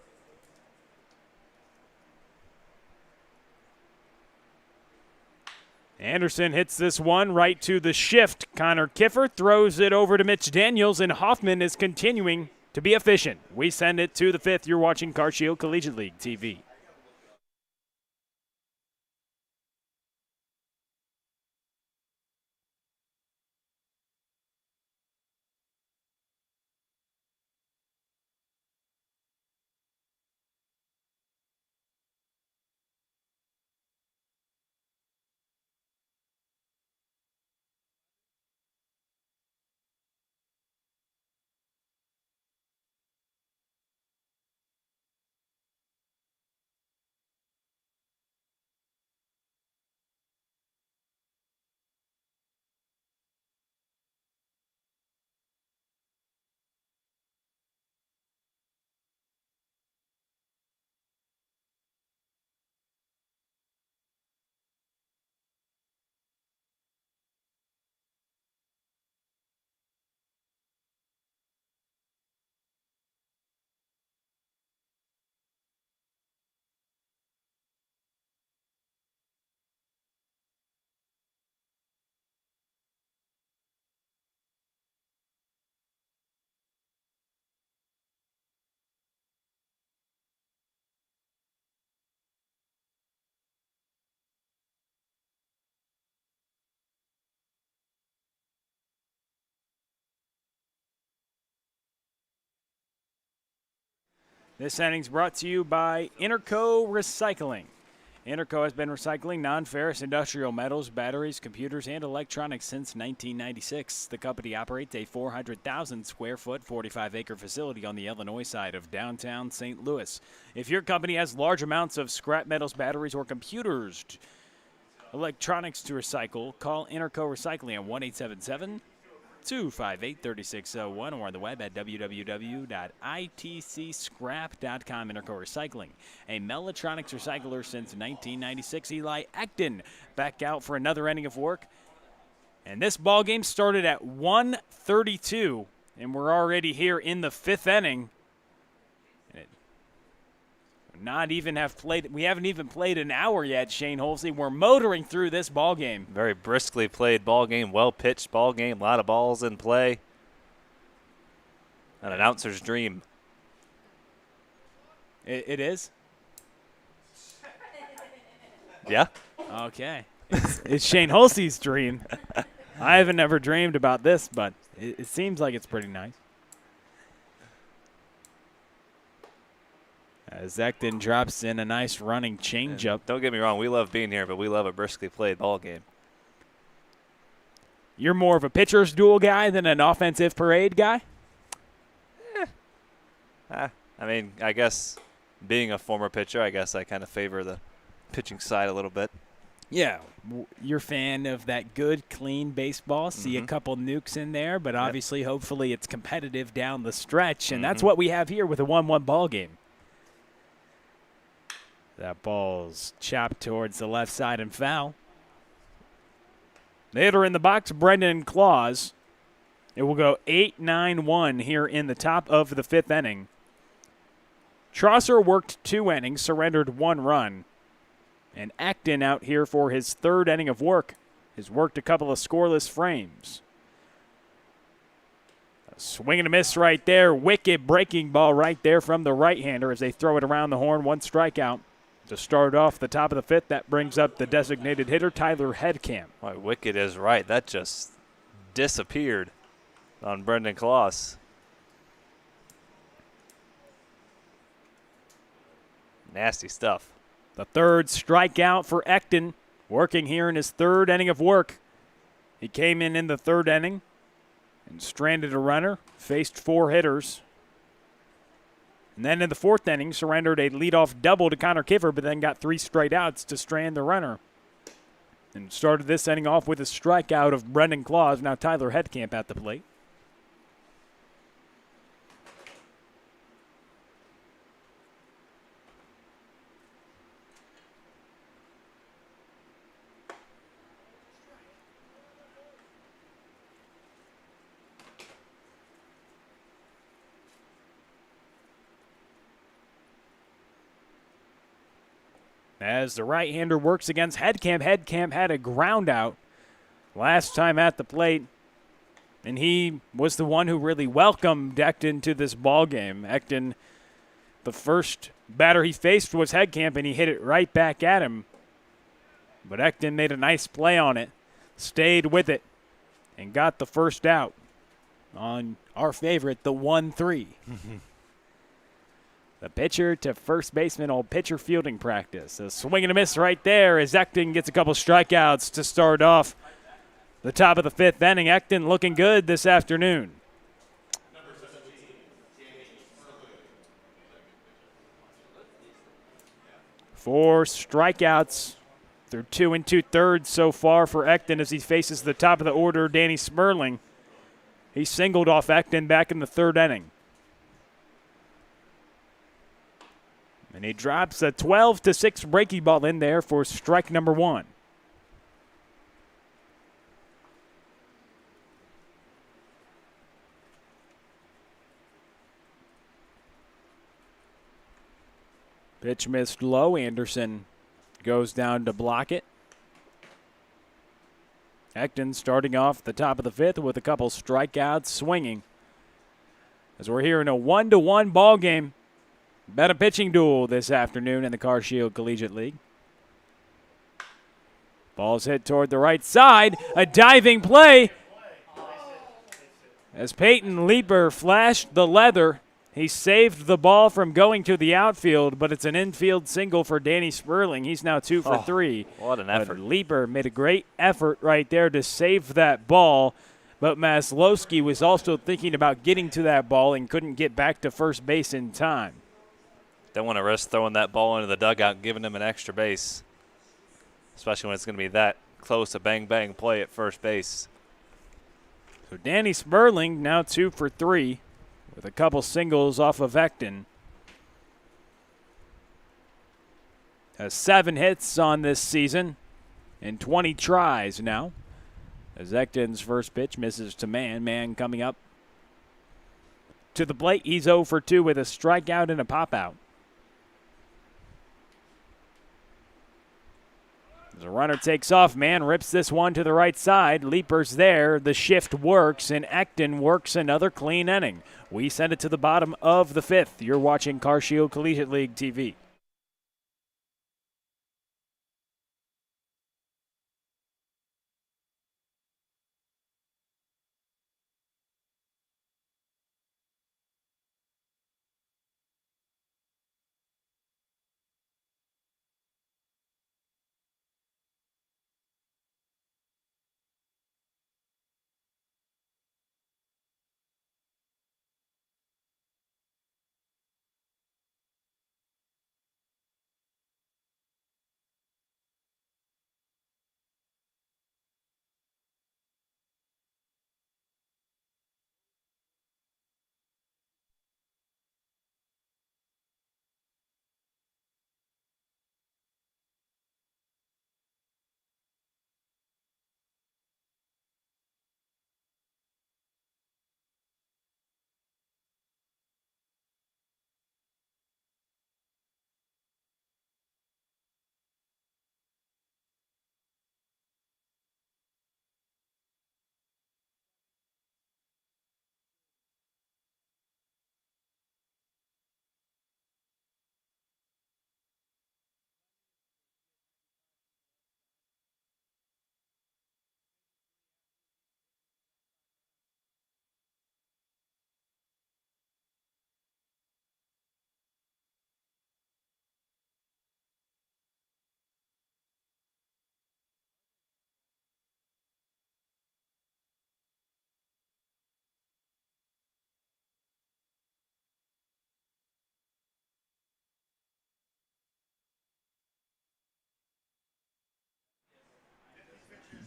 Anderson hits this one right to the shift. Connor Kiffer throws it over to Mitch Daniels, and Hoffman is continuing to be efficient. We send it to the 5th. You're watching Car Shield Collegiate League TV. This inning's brought to you by Interco Recycling. Interco has been recycling non-ferrous industrial metals, batteries, computers, and electronics since 1996. The company operates a 400,000 square foot, 45-acre facility on the Illinois side of downtown St. Louis. If your company has large amounts of scrap metals, batteries, or computers, electronics to recycle, call Interco Recycling at 1-877 258-3601 or on the web at www.itcscrap.com. Interco Recycling, a Mellotronics recycler since 1996. Eli Acton back out for another inning of work. And this ball game started at 1:32, and we're already here in the 5th inning. We haven't even played an hour yet, Shane Holsey. We're motoring through this ball game. Very briskly played ball game, well pitched ball game, a lot of balls in play. An announcer's dream. It is? Yeah. Okay. It's Shane Holsey's dream. I haven't ever dreamed about this, but it seems like it's pretty nice. As Acton drops in a nice running changeup. Don't get me wrong, we love being here, but we love a briskly played ball game. You're more of a pitcher's duel guy than an offensive parade guy? I mean, I guess being a former pitcher, I guess I kind of favor the pitching side a little bit. Yeah, you're a fan of that good, clean baseball. See a couple nukes in there, but obviously, hopefully, it's competitive down the stretch, and that's what we have here with a 1-1 ball game. That ball's chopped towards the left side and foul. The hitter in the box, Brendan Claus. It will go 8-9-1 here in the top of the 5th inning. Trosser worked 2 innings, surrendered 1 run. And Acton out here for his 3rd inning of work. Has worked a couple of scoreless frames. A swing and a miss right there. Wicked breaking ball right there from the right-hander as they throw it around the horn. 1 strikeout. To start off the top of the 5th, that brings up the designated hitter, Tyler Headcamp. Boy, Wicked is right. That just disappeared on Brendan Claus. Nasty stuff. The 3rd strikeout for Acton, working here in his 3rd inning of work. He came in the 3rd inning and stranded a runner, faced 4 hitters. And then in the 4th inning, surrendered a leadoff double to Connor Kiffer, but then got 3 straight outs to strand the runner. And started this inning off with a strikeout of Brendan Claus. Now Tyler Headcamp at the plate. As the right-hander works against Headcamp, Headcamp had a ground out last time at the plate, and he was the one who really welcomed Acton to this ball game. Acton, the first batter he faced was Headcamp, and he hit it right back at him. But Acton made a nice play on it, stayed with it, and got the first out on our favorite, the 1-3. The pitcher to first baseman, old pitcher fielding practice. A swing and a miss right there as Acton gets a couple strikeouts to start off the top of the 5th inning. Acton looking good this afternoon. Four strikeouts through 2 2/3 so far for Acton as he faces the top of the order, Danny Smerling. He singled off Acton back in the 3rd inning. And he drops a 12-6 breaking ball in there for strike number 1. Pitch missed low. Anderson goes down to block it. Acton starting off the top of the 5th with a couple strikeouts, swinging. As we're here in a 1-1 ball game. Bet a pitching duel this afternoon in the Car Shield Collegiate League. Ball's hit toward the right side. A diving play. As Peyton Leeper flashed the leather, he saved the ball from going to the outfield, but it's an infield single for Danny Smerling. He's now 2 for 3. What an effort. But Leeper made a great effort right there to save that ball. But Maslowski was also thinking about getting to that ball and couldn't get back to first base in time. Don't want to risk throwing that ball into the dugout and giving him an extra base, especially when it's going to be that close to bang-bang play at first base. So Danny Sperling now 2 for 3 with a couple singles off of Ecton. Has 7 hits on this season and 20 tries now. As Ecton's first pitch misses to Mann. Mann coming up to the plate. He's 0 for 2 with a strikeout and a pop-out. As a runner takes off, Mann rips this one to the right side. Leaper's there. The shift works, and Ecton works another clean inning. We send it to the bottom of the 5th. You're watching Car Shield Collegiate League TV.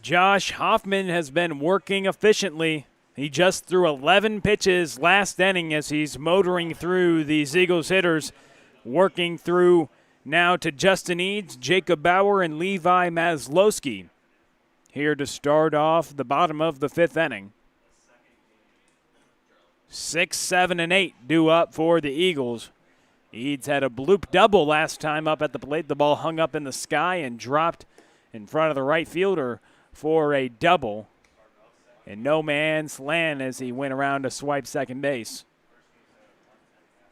Josh Hoffman has been working efficiently. He just threw 11 pitches last inning as he's motoring through these Eagles hitters, working through now to Justin Eads, Jacob Bauer, and Levi Maslowski here to start off the bottom of the 5th inning. 6, 7, and 8 due up for the Eagles. Eads had a bloop double last time up at the plate. The ball hung up in the sky and dropped in front of the right fielder for a double. And no man's land as he went around to swipe second base.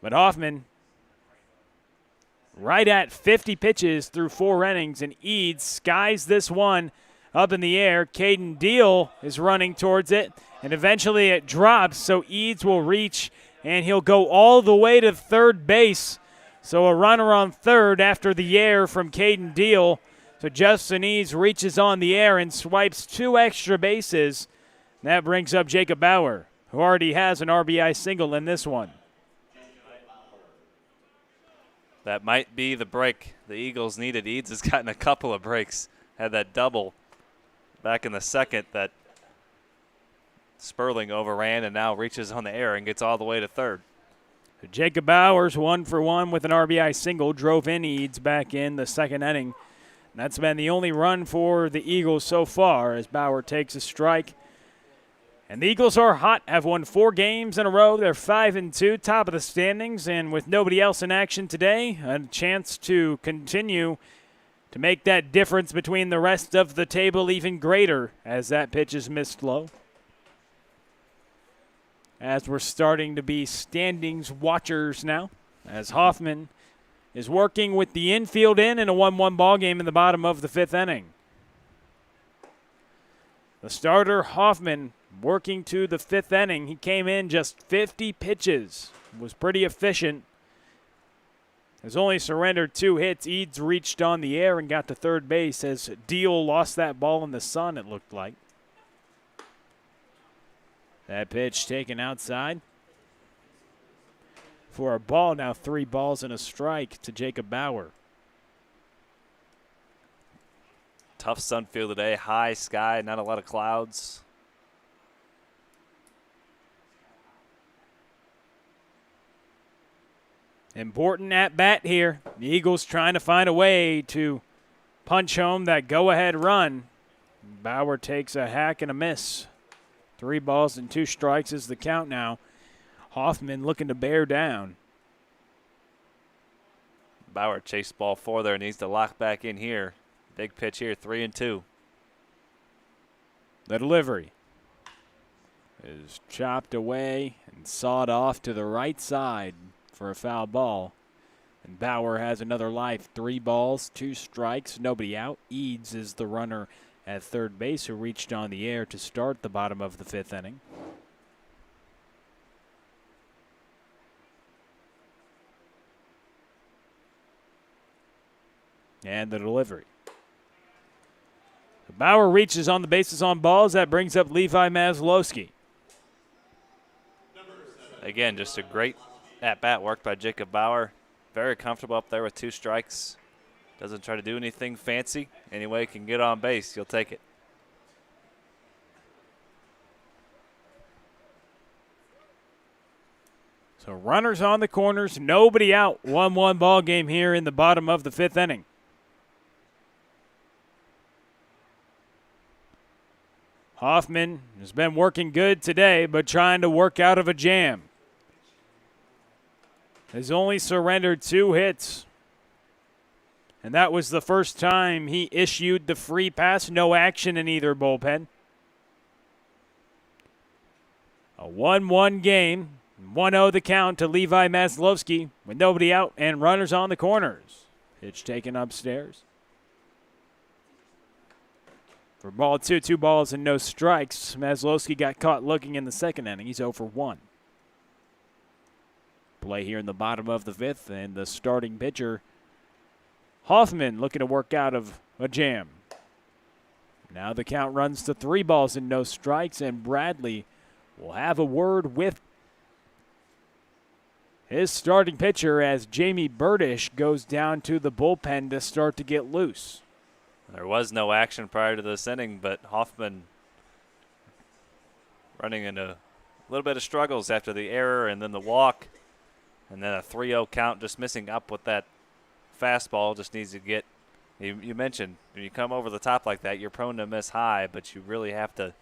But Hoffman, right at 50 pitches through 4 innings, and Eads skies this one up in the air. Caden Deal is running towards it, and eventually it drops, so Eads will reach, and he'll go all the way to third base. So a runner on third after the air from Caden Deal. So Justin Eads reaches on the air and swipes 2 extra bases. That brings up Jacob Bauer, who already has an RBI single in this one. That might be the break the Eagles needed. Eads has gotten a couple of breaks. Had that double back in the 2nd that Sperling overran and now reaches on the air and gets all the way to third. Jacob Bauer's 1 for 1 with an RBI single, drove in Eads back in the 2nd inning. That's been the only run for the Eagles so far as Bauer takes a strike. And the Eagles are hot, have won 4 games in a row. They're 5-2, top of the standings. And with nobody else in action today, a chance to continue to make that difference between the rest of the table even greater as that pitch is missed low. As we're starting to be standings watchers now, as Hoffman is working with the infield in a 1-1 ball game in the bottom of the 5th inning. The starter, Hoffman, working to the 5th inning. He came in just 50 pitches, was pretty efficient. Has only surrendered 2 hits. Eads reached on the air and got to third base as Deal lost that ball in the sun, it looked like. That pitch taken outside for a ball. Now 3 balls and a strike to Jacob Bauer. Tough sun field today. High sky, not a lot of clouds. Important at bat here. The Eagles trying to find a way to punch home that go-ahead run. Bauer takes a hack and a miss. 3 balls and 2 strikes is the count now. Hoffman looking to bear down. Bauer chased ball 4 there, needs to lock back in here. Big pitch here, 3-2. The delivery is chopped away and sawed off to the right side for a foul ball. And Bauer has another life. 3 balls, 2 strikes, nobody out. Eads is the runner at third base who reached on the air to start the bottom of the 5th inning. And the delivery. Bauer reaches on the bases on balls. That brings up Levi Maslowski. Again, just a great at-bat work by Jacob Bauer. Very comfortable up there with 2 strikes. Doesn't try to do anything fancy. Any way he can get on base, you'll take it. So runners on the corners, nobody out. 1-1 ball game here in the bottom of the 5th inning. Hoffman has been working good today, but trying to work out of a jam. Has only surrendered 2 hits. And that was the first time he issued the free pass. No action in either bullpen. A 1-1 game. 1-0 the count to Levi Maslowski with nobody out and runners on the corners. Pitch taken upstairs. For ball 2, 2 balls and no strikes. Maslowski got caught looking in the 2nd inning. He's 0 for 1. Play here in the bottom of the 5th, and the starting pitcher, Hoffman, looking to work out of a jam. Now the count runs to 3 balls and no strikes, and Bradley will have a word with his starting pitcher as Jamie Burdish goes down to the bullpen to start to get loose. There was no action prior to this inning, but Hoffman running into a little bit of struggles after the error and then the walk. And then a 3-0 count, just missing up with that fastball. Just needs to get, you mentioned, when you come over the top like that, you're prone to miss high, but you really have to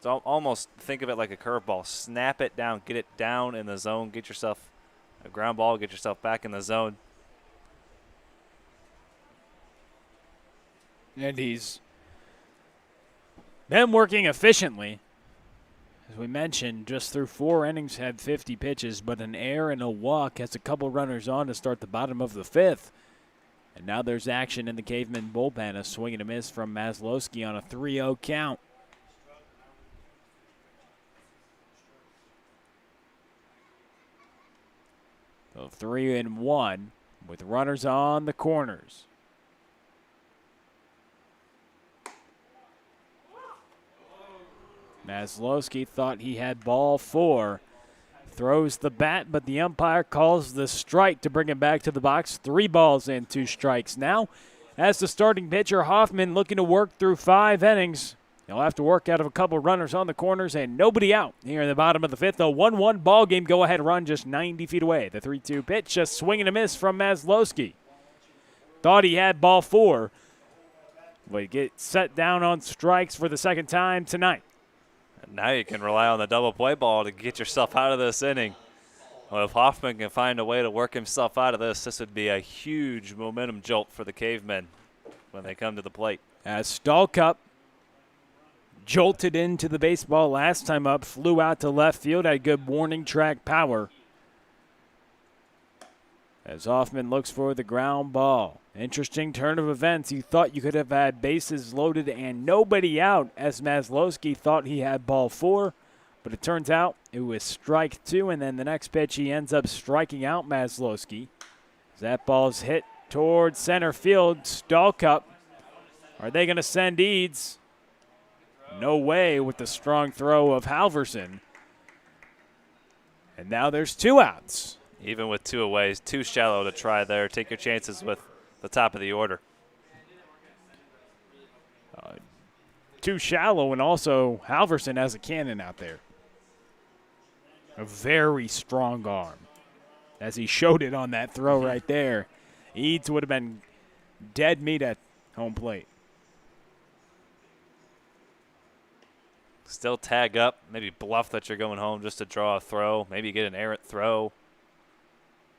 almost think of it like a curveball. Snap it down, get it down in the zone, get yourself a ground ball, get yourself back in the zone. And he's been working efficiently. As we mentioned, just through 4 innings, had 50 pitches, but an error and a walk, has a couple runners on to start the bottom of the 5th. And now there's action in the Cavemen bullpen. A swing and a miss from Maslowski on a 3-0 count. So 3-1 with runners on the corners. Maslowski thought he had ball 4. Throws the bat, but the umpire calls the strike to bring him back to the box. 3 balls and 2 strikes. Now, as the starting pitcher, Hoffman looking to work through 5 innings. He'll have to work out of a couple runners on the corners and nobody out here in the bottom of the 5th. A 1-1 ball game, go-ahead run just 90 feet away. The 3-2 pitch, a swing and a miss from Maslowski. Thought he had ball 4, but he gets set down on strikes for the 2nd time tonight. Now you can rely on the double play ball to get yourself out of this inning. Well, if Hoffman can find a way to work himself out of this would be a huge momentum jolt for the Cavemen when they come to the plate. As Stallcup jolted into the baseball last time up, flew out to left field, had good warning track power. As Hoffman looks for the ground ball. Interesting turn of events. You thought you could have had bases loaded and nobody out, as Maslowski thought he had ball 4, but it turns out it was strike 2, and then the next pitch he ends up striking out Maslowski. As that ball's hit towards center field. Stallcup, are they going to send Eads? No way, with the strong throw of Halverson. And now there's 2 outs. Even with 2 aways, too shallow to try there. Take your chances with the top of the order. Too shallow, and also Halverson has a cannon out there. A very strong arm. as he showed it on that throw right there. Eads would have been dead meat at home plate. Still tag up, maybe bluff that you're going home just to draw a throw, maybe get an errant throw.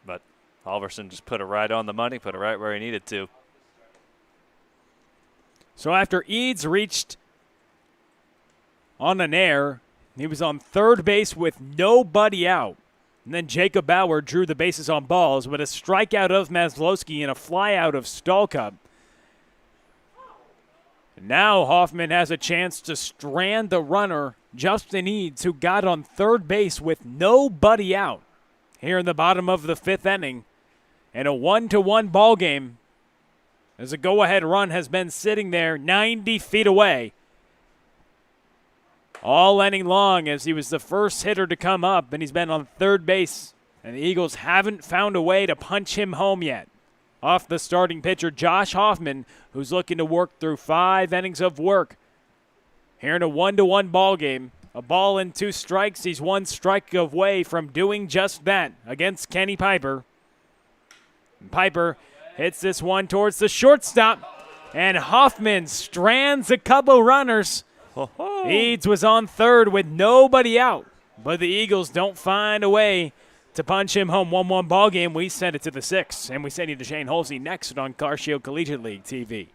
But Halverson just put it right on the money, put it right where he needed to. So after Eads reached on an error, he was on third base with nobody out. And then Jacob Bauer drew the bases on balls with a strikeout of Maslowski and a flyout of Stallcup. Now Hoffman has a chance to strand the runner, Justin Eads, who got on third base with nobody out here in the bottom of the fifth inning. And a 1-1 ball game as a go-ahead run has been sitting there 90 feet away all inning long, as he was the first hitter to come up, and he's been on third base. And the Eagles haven't found a way to punch him home yet. Off the starting pitcher, Josh Hoffman, who's looking to work through 5 innings of work. Here in a 1-1 ball game, a ball and 2 strikes. He's 1 strike away from doing just that against Kenny Piper. And Piper hits this one towards the shortstop, and Hoffman strands a couple runners. Eads was on third with nobody out, but the Eagles don't find a way to punch him home. 1-1 ball game. We send it to the 6th, and we send you to Shane Holsey next on Car Shield Collegiate League TV.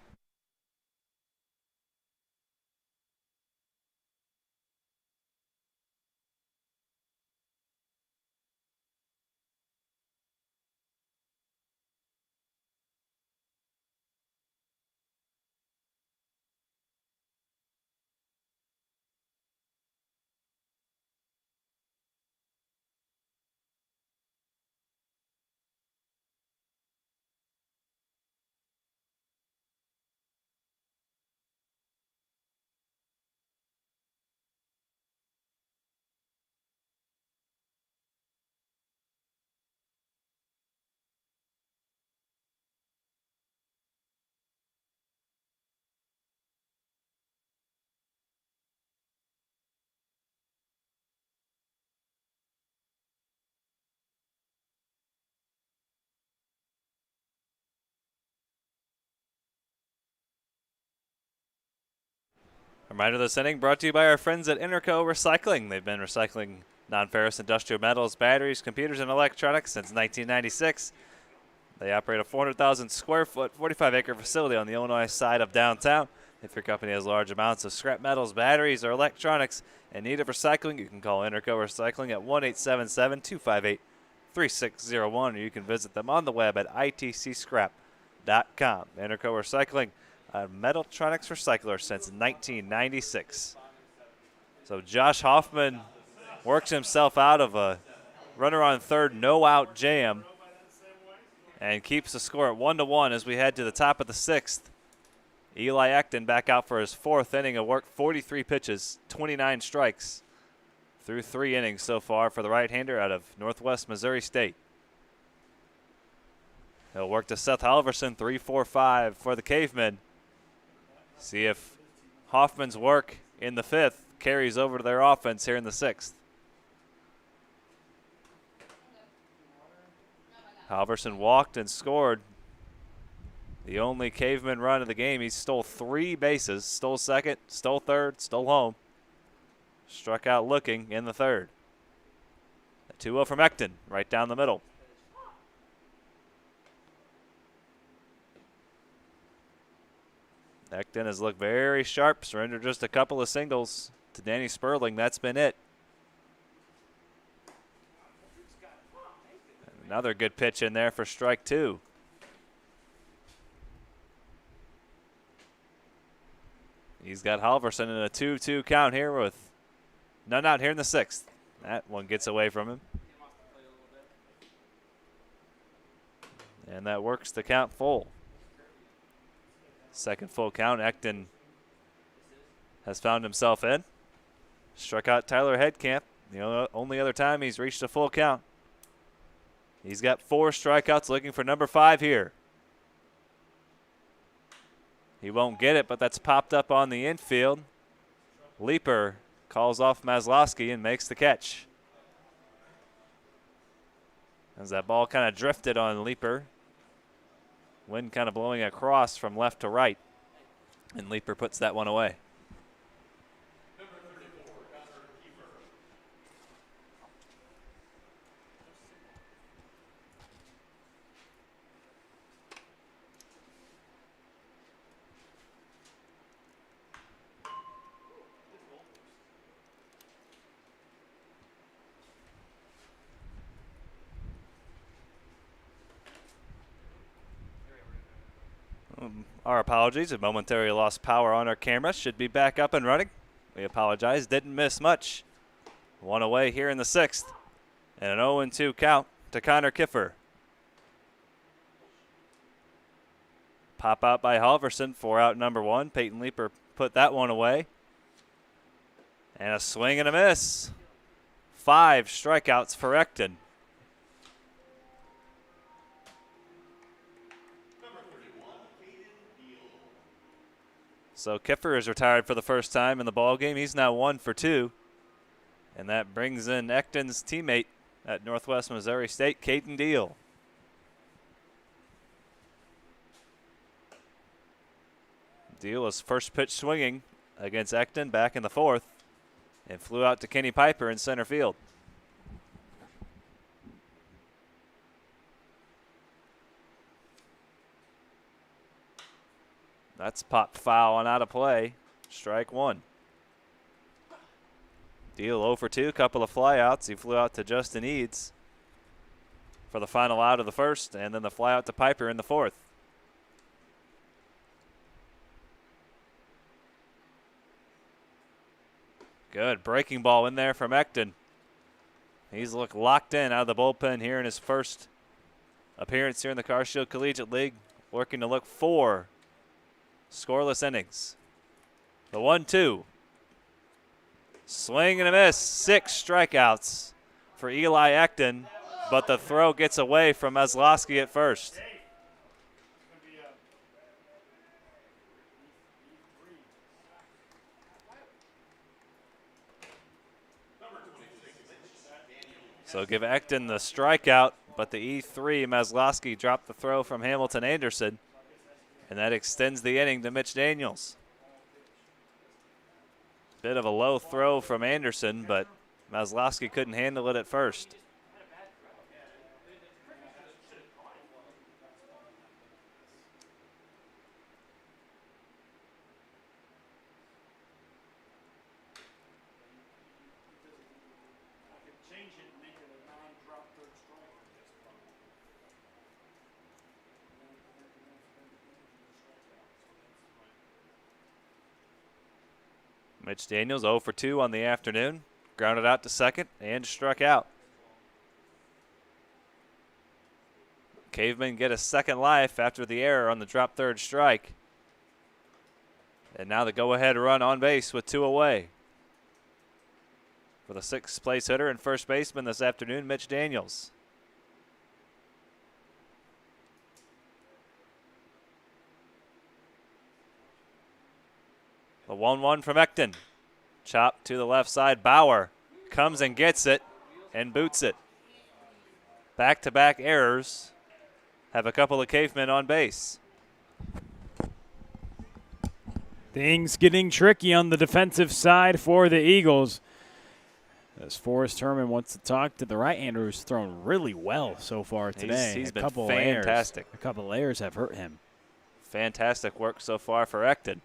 Reminder of this inning brought to you by our friends at Interco Recycling. They've been recycling non-ferrous industrial metals, batteries, computers, and electronics since 1996. They operate a 400,000 square foot, 45-acre facility on the Illinois side of downtown. If your company has large amounts of scrap metals, batteries, or electronics in need of recycling, you can call Interco Recycling at 1-877-258-3601, or you can visit them on the web at itcscrap.com. Interco Recycling, a Metaltronics recycler since 1996. So Josh Hoffman works himself out of a runner on third, no out jam, and keeps the score at 1-1 as we head to the top of the 6th. Eli Ekton back out for his 4th inning of work, 43 pitches, 29 strikes through 3 innings so far for the right-hander out of Northwest Missouri State. He'll work to Seth Halverson, 3-4-5 for the Cavemen. See if Hoffman's work in the 5th carries over to their offense here in the 6th. Halverson walked and scored the only Caveman run of the game. He stole 3 bases, stole second, stole third, stole home. Struck out looking in the 3rd. A 2-0 from Ekton, right down the middle. Ekton has looked very sharp, surrendered just a couple of singles to Danny Sperling. That's been it. Another good pitch in there for strike 2. He's got Halverson in a 2-2 count here with none out here in the 6th. That one gets away from him. And that works the count full. Second full count, Ekton has found himself in. Struck out Tyler Headcamp. The only other time he's reached a full count. He's got 4 strikeouts, looking for number 5 here. He won't get it, but that's popped up on the infield. Leaper calls off Maslowski and makes the catch. As that ball kind of drifted on Leaper. Wind kind of blowing across from left to right. And Leaper puts that one away. Our apologies. A momentary lost power on our camera. Should be back up and running. We apologize. Didn't miss much. One away here in the 6th. And an 0-2 count to Connor Kiffer. Pop out by Halverson for out number 1. Peyton Leaper put that one away. And a swing and a miss. 5 strikeouts for Ecton. So Kiffer is retired for the first time in the ballgame. He's now 1 for 2. And that brings in Ecton's teammate at Northwest Missouri State, Caden Deal. Deal was first pitch swinging against Ecton back in the 4th and flew out to Kenny Piper in center field. That's popped foul and out of play. Strike 1. Deal 0 for 2, couple of flyouts. He flew out to Justin Eads for the final out of the 1st, and then the flyout to Piper in the 4th. Good breaking ball in there from Ecton. He's looked locked in out of the bullpen here in his first appearance here in the Car Shield Collegiate League, working to look for scoreless innings. The 1-2. Swing and a miss. 6 strikeouts for Eli Ecton, but the throw gets away from Maslowski at first. So give Ecton the strikeout, but the E3, Maslowski dropped the throw from Hamilton Anderson, and that extends the inning to Mitch Daniels. Bit of a low throw from Anderson, but Maslowski couldn't handle it at first. Mitch Daniels 0 for 2 on the afternoon. Grounded out to second and struck out. Cavemen get a second life after the error on the drop third strike. And now the go-ahead run on base with 2 away. For the 6th place hitter and first baseman this afternoon, Mitch Daniels. The 1-1 from Ecton. Chop to the left side. Bauer comes and gets it and boots it. Back-to-back errors have a couple of Cavemen on base. Things getting tricky on the defensive side for the Eagles. As Forrest Herman wants to talk to the right-hander who's thrown really well so far today. He's been fantastic. A couple of errors have hurt him. Fantastic work so far for Ecton.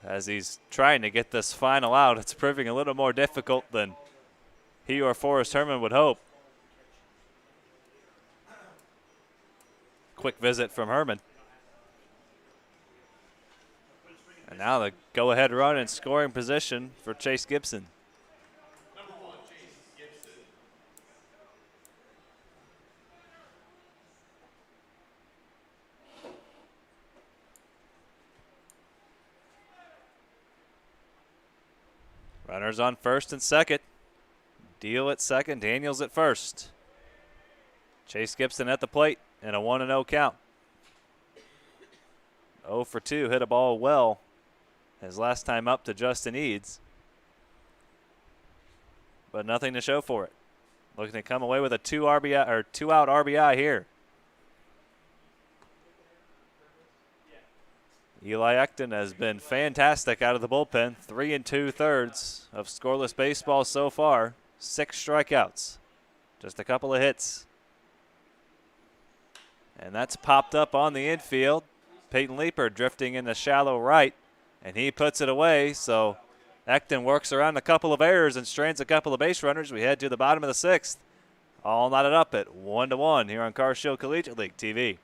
As he's trying to get this final out, it's proving a little more difficult than he or Forrest Herman would hope. Quick visit from Herman. And now the go-ahead run in scoring position for Chase Gibson. Runners on first and second. Deal at second, Daniels at first. Chase Gibson at the plate and a 1-0 count. 0 for 2, hit a ball well his last time up to Justin Eads. But nothing to show for it. looking to come away with a 2-out RBI here. Eli Ekton has been fantastic out of the bullpen. 3 2/3 of scoreless baseball so far. 6 strikeouts. Just a couple of hits. And that's popped up on the infield. Peyton Leeper drifting in the shallow right, and he puts it away. So Ekton works around a couple of errors and strains a couple of base runners. We head to the bottom of the 6th. All knotted up at 1-1 here on Car Shield Collegiate League TV.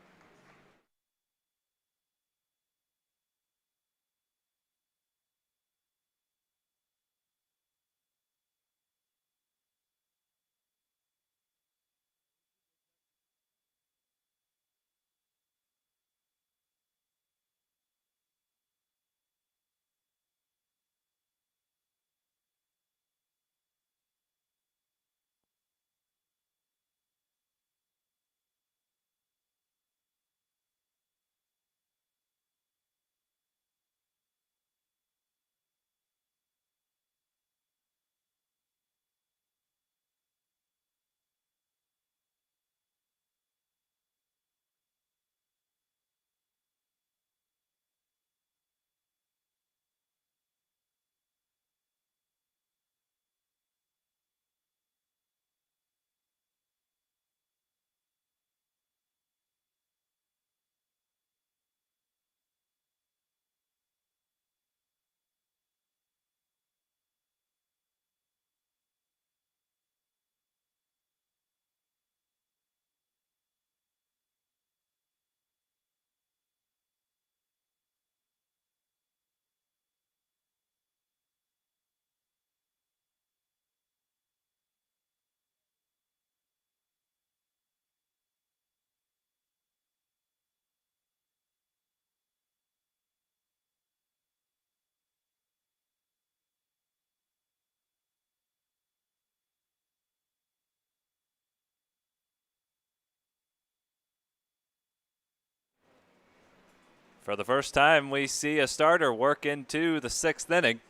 For the first time, we see a starter work into the 6th inning.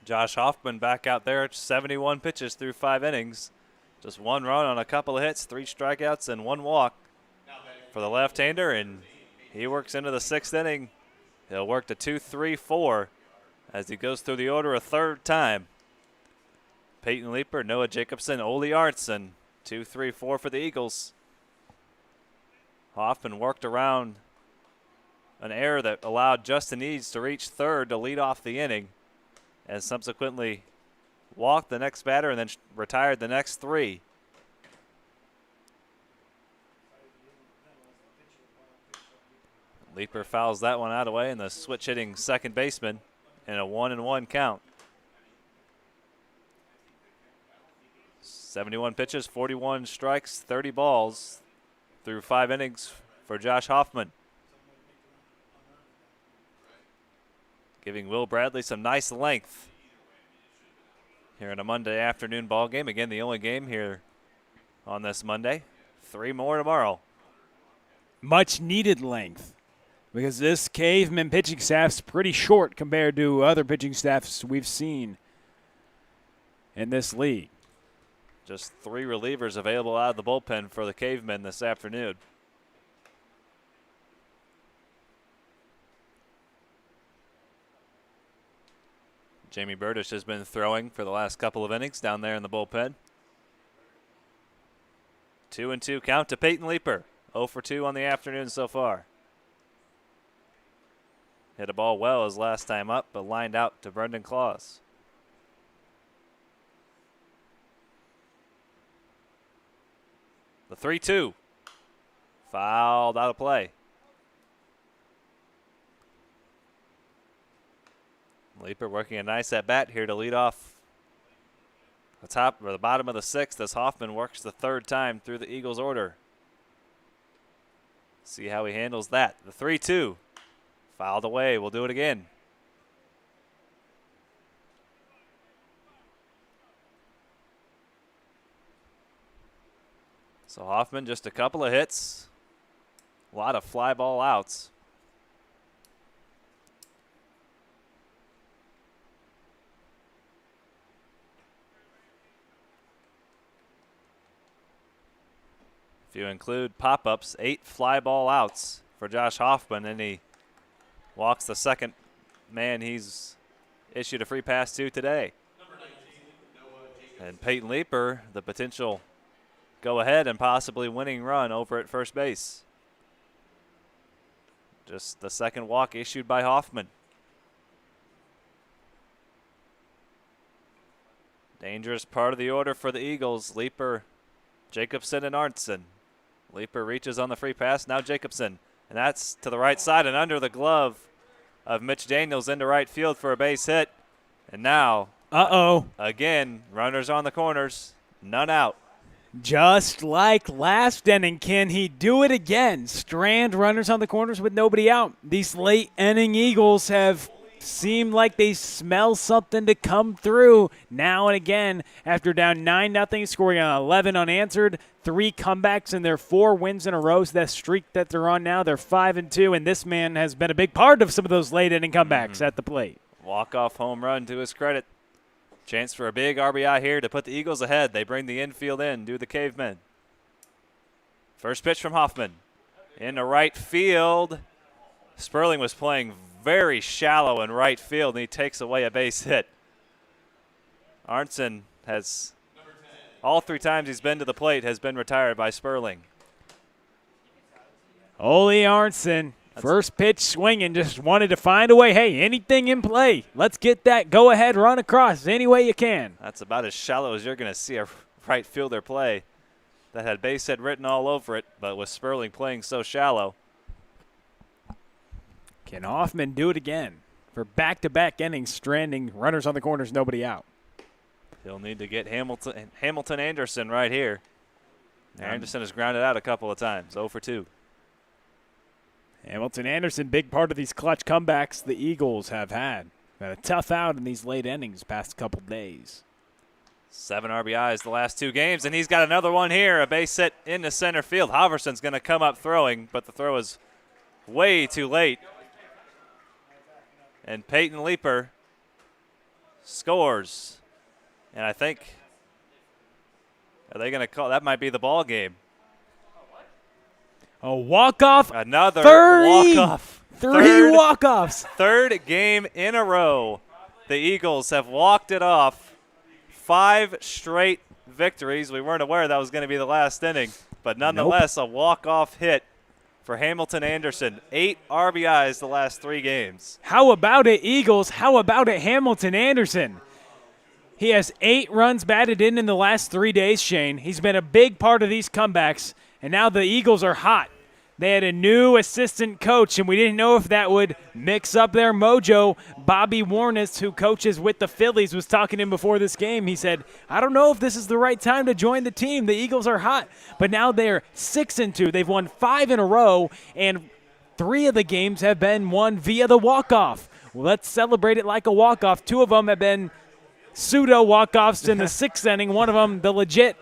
Josh Hoffman back out there, 71 pitches through 5 innings. Just 1 run on a couple of hits, 3 strikeouts, and 1 walk for the left-hander, and he works into the 6th inning. He'll work to 2-3-4 as he goes through the order a 3rd time. Peyton Leeper, Noah Jacobson, Ole Arntzen, 2-3-4 for the Eagles. Hoffman worked around an error that allowed Justin Eads to reach 3rd to lead off the inning, and subsequently walked the next batter and then retired the next 3. Leeper fouls that one out of the way, and the switch hitting second baseman in a 1-1 count. 71 pitches, 41 strikes, 30 balls through 5 innings for Josh Hoffman. Giving Will Bradley some nice length here in a Monday afternoon ball game. Again, the only game here on this Monday. 3 more tomorrow. Much needed length, because this Caveman pitching staff's pretty short compared to other pitching staffs we've seen in this league. Just 3 relievers available out of the bullpen for the Cavemen this afternoon. Jamie Burdish has been throwing for the last couple of innings down there in the bullpen. 2-2 count to Peyton Leeper. 0 for 2 on the afternoon so far. Hit a ball well his last time up, but lined out to Brendan Claus. The 3-2. Fouled out of play. Leeper working a nice at bat here to lead off the top or the bottom of the 6th as Hoffman works the 3rd time through the Eagles order. See how he handles that. The 3-2. Fouled away. We'll do it again. So Hoffman just a couple of hits. A lot of fly ball outs. If you include pop-ups, 8 fly ball outs for Josh Hoffman, and he walks the second man he's issued a free pass to today. And Peyton Leeper, the potential go ahead and possibly winning run over at first base. Just the second walk issued by Hoffman. Dangerous part of the order for the Eagles. Leeper, Jacobson, and Arntzen. Leeper reaches on the free pass. Now Jacobson. And that's to the right side and under the glove of Mitch Daniels into right field for a base hit. And now, again, runners on the corners. None out. Just like last inning, can he do it again? Strand runners on the corners with nobody out. These late inning Eagles have seemed like they smell something to come through now and again. After down 9-0, scoring on 11 unanswered, 3 comebacks in their 4 wins in a row. So that streak that they're on now, they're 5-2, and this man has been a big part of some of those late inning comebacks at the plate. Walk-off home run to his credit. Chance for a big RBI here to put the Eagles ahead. They bring the infield in, do the Cavemen. First pitch from Hoffman. Into right field. Sperling was playing very shallow in right field, and he takes away a base hit. Arntzen has, all 3 times he's been to the plate, has been retired by Sperling. Ole Arntzen. First pitch swinging, just wanted to find a way. Hey, anything in play. Let's get that go-ahead run across any way you can. That's about as shallow as you're going to see a right fielder play that had base hit written all over it, but with Sperling playing so shallow. Can Hoffman do it again for back-to-back innings, stranding runners on the corners, nobody out? He'll need to get Hamilton Anderson right here. Anderson has grounded out a couple of times, 0 for 2. Hamilton Anderson, big part of these clutch comebacks the Eagles have had. Been a tough out in these late innings past couple days. 7 RBIs the last 2 games, and he's got another one here, a base hit into center field. Halverson's going to come up throwing, but the throw is way too late. And Peyton Leeper scores. And I think, are they going to call, that might be the ball game. A walk-off. Another 30, walk-off. 3 walk-offs. Third game in a row. The Eagles have walked it off. 5 straight victories. We weren't aware that was going to be the last inning, but nonetheless, a walk-off hit for Hamilton Anderson. 8 RBIs the last 3 games. How about it, Eagles? How about it, Hamilton Anderson? He has 8 runs batted in the last 3 days, Shane. He's been a big part of these comebacks, and now the Eagles are hot. They had a new assistant coach, and we didn't know if that would mix up their mojo. Bobby Warnes, who coaches with the Phillies, was talking to him before this game. He said, I don't know if this is the right time to join the team. The Eagles are hot. But now they're 6-2. They've won 5 in a row, and 3 of the games have been won via the walk-off. Well, let's celebrate it like a walk-off. 2 of them have been pseudo walk-offs in the 6th inning. One of them, the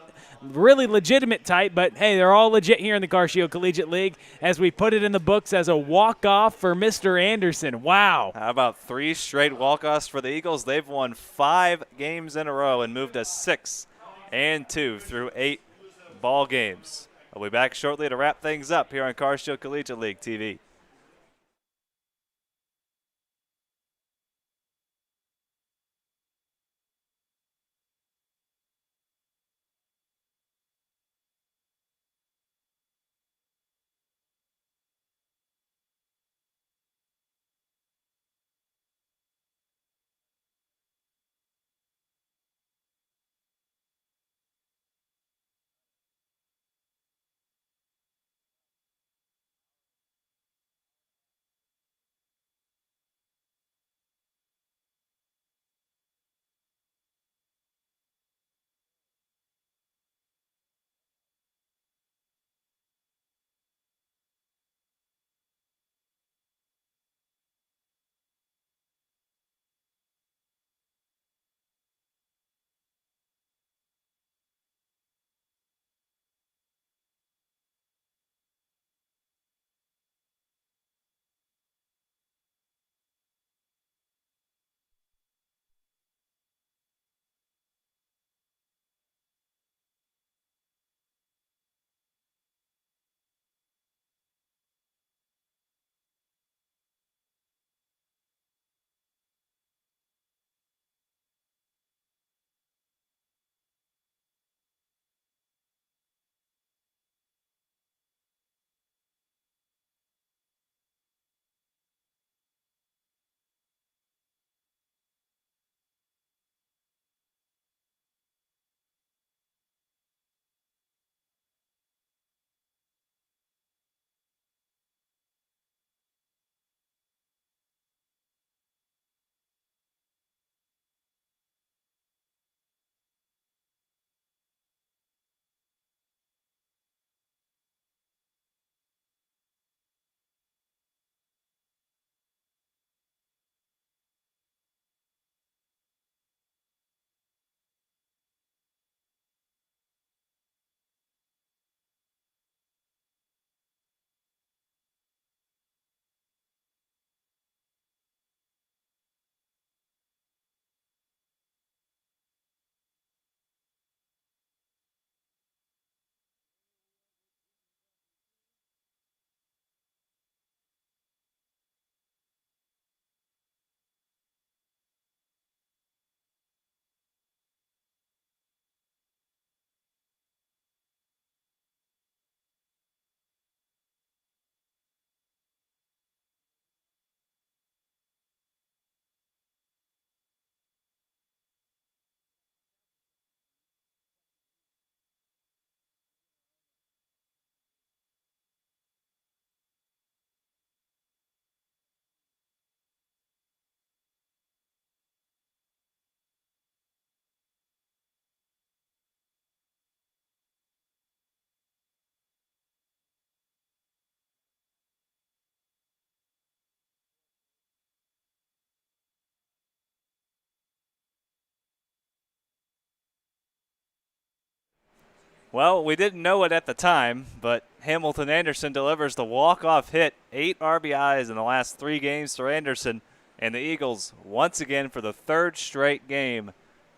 really legitimate type, but hey, they're all legit here in the Car Shield Collegiate League as we put it in the books as a walk-off for Mr. Anderson. Wow. How about 3 straight walk-offs for the Eagles? They've won 5 games in a row and moved to 6-2 through 8 ball games. We'll be back shortly to wrap things up here on Car Shield Collegiate League TV. Well, we didn't know it at the time, but Hamilton Anderson delivers the walk-off hit. 8 RBIs in the last 3 games for Anderson. And the Eagles, once again for the 3rd straight game,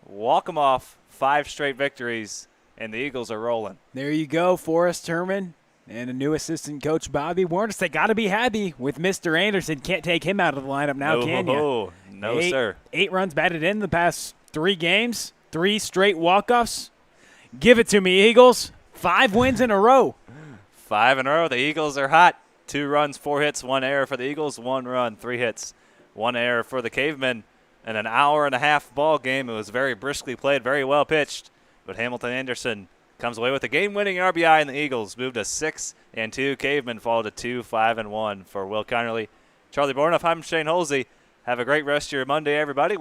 walk them off. 5 straight victories, and the Eagles are rolling. There you go, Forrest Herman and a new assistant coach, Bobby Warnes. They got to be happy with Mr. Anderson. Can't take him out of the lineup now, can you? No, sir. 8 runs batted in the past 3 games, 3 straight walk-offs. Give it to me, Eagles. 5 wins in a row. 5 in a row. The Eagles are hot. 2 runs, 4 hits, 1 error for the Eagles. 1 run, 3 hits, 1 error for the Cavemen. In an hour-and-a-half ball game, it was very briskly played, very well pitched. But Hamilton Anderson comes away with a game-winning RBI, and the Eagles move to 6-2. Cavemen fall to 2-5-1 for Will Connerly. Charlie Bornoff, I'm Shane Holsey. Have a great rest of your Monday, everybody.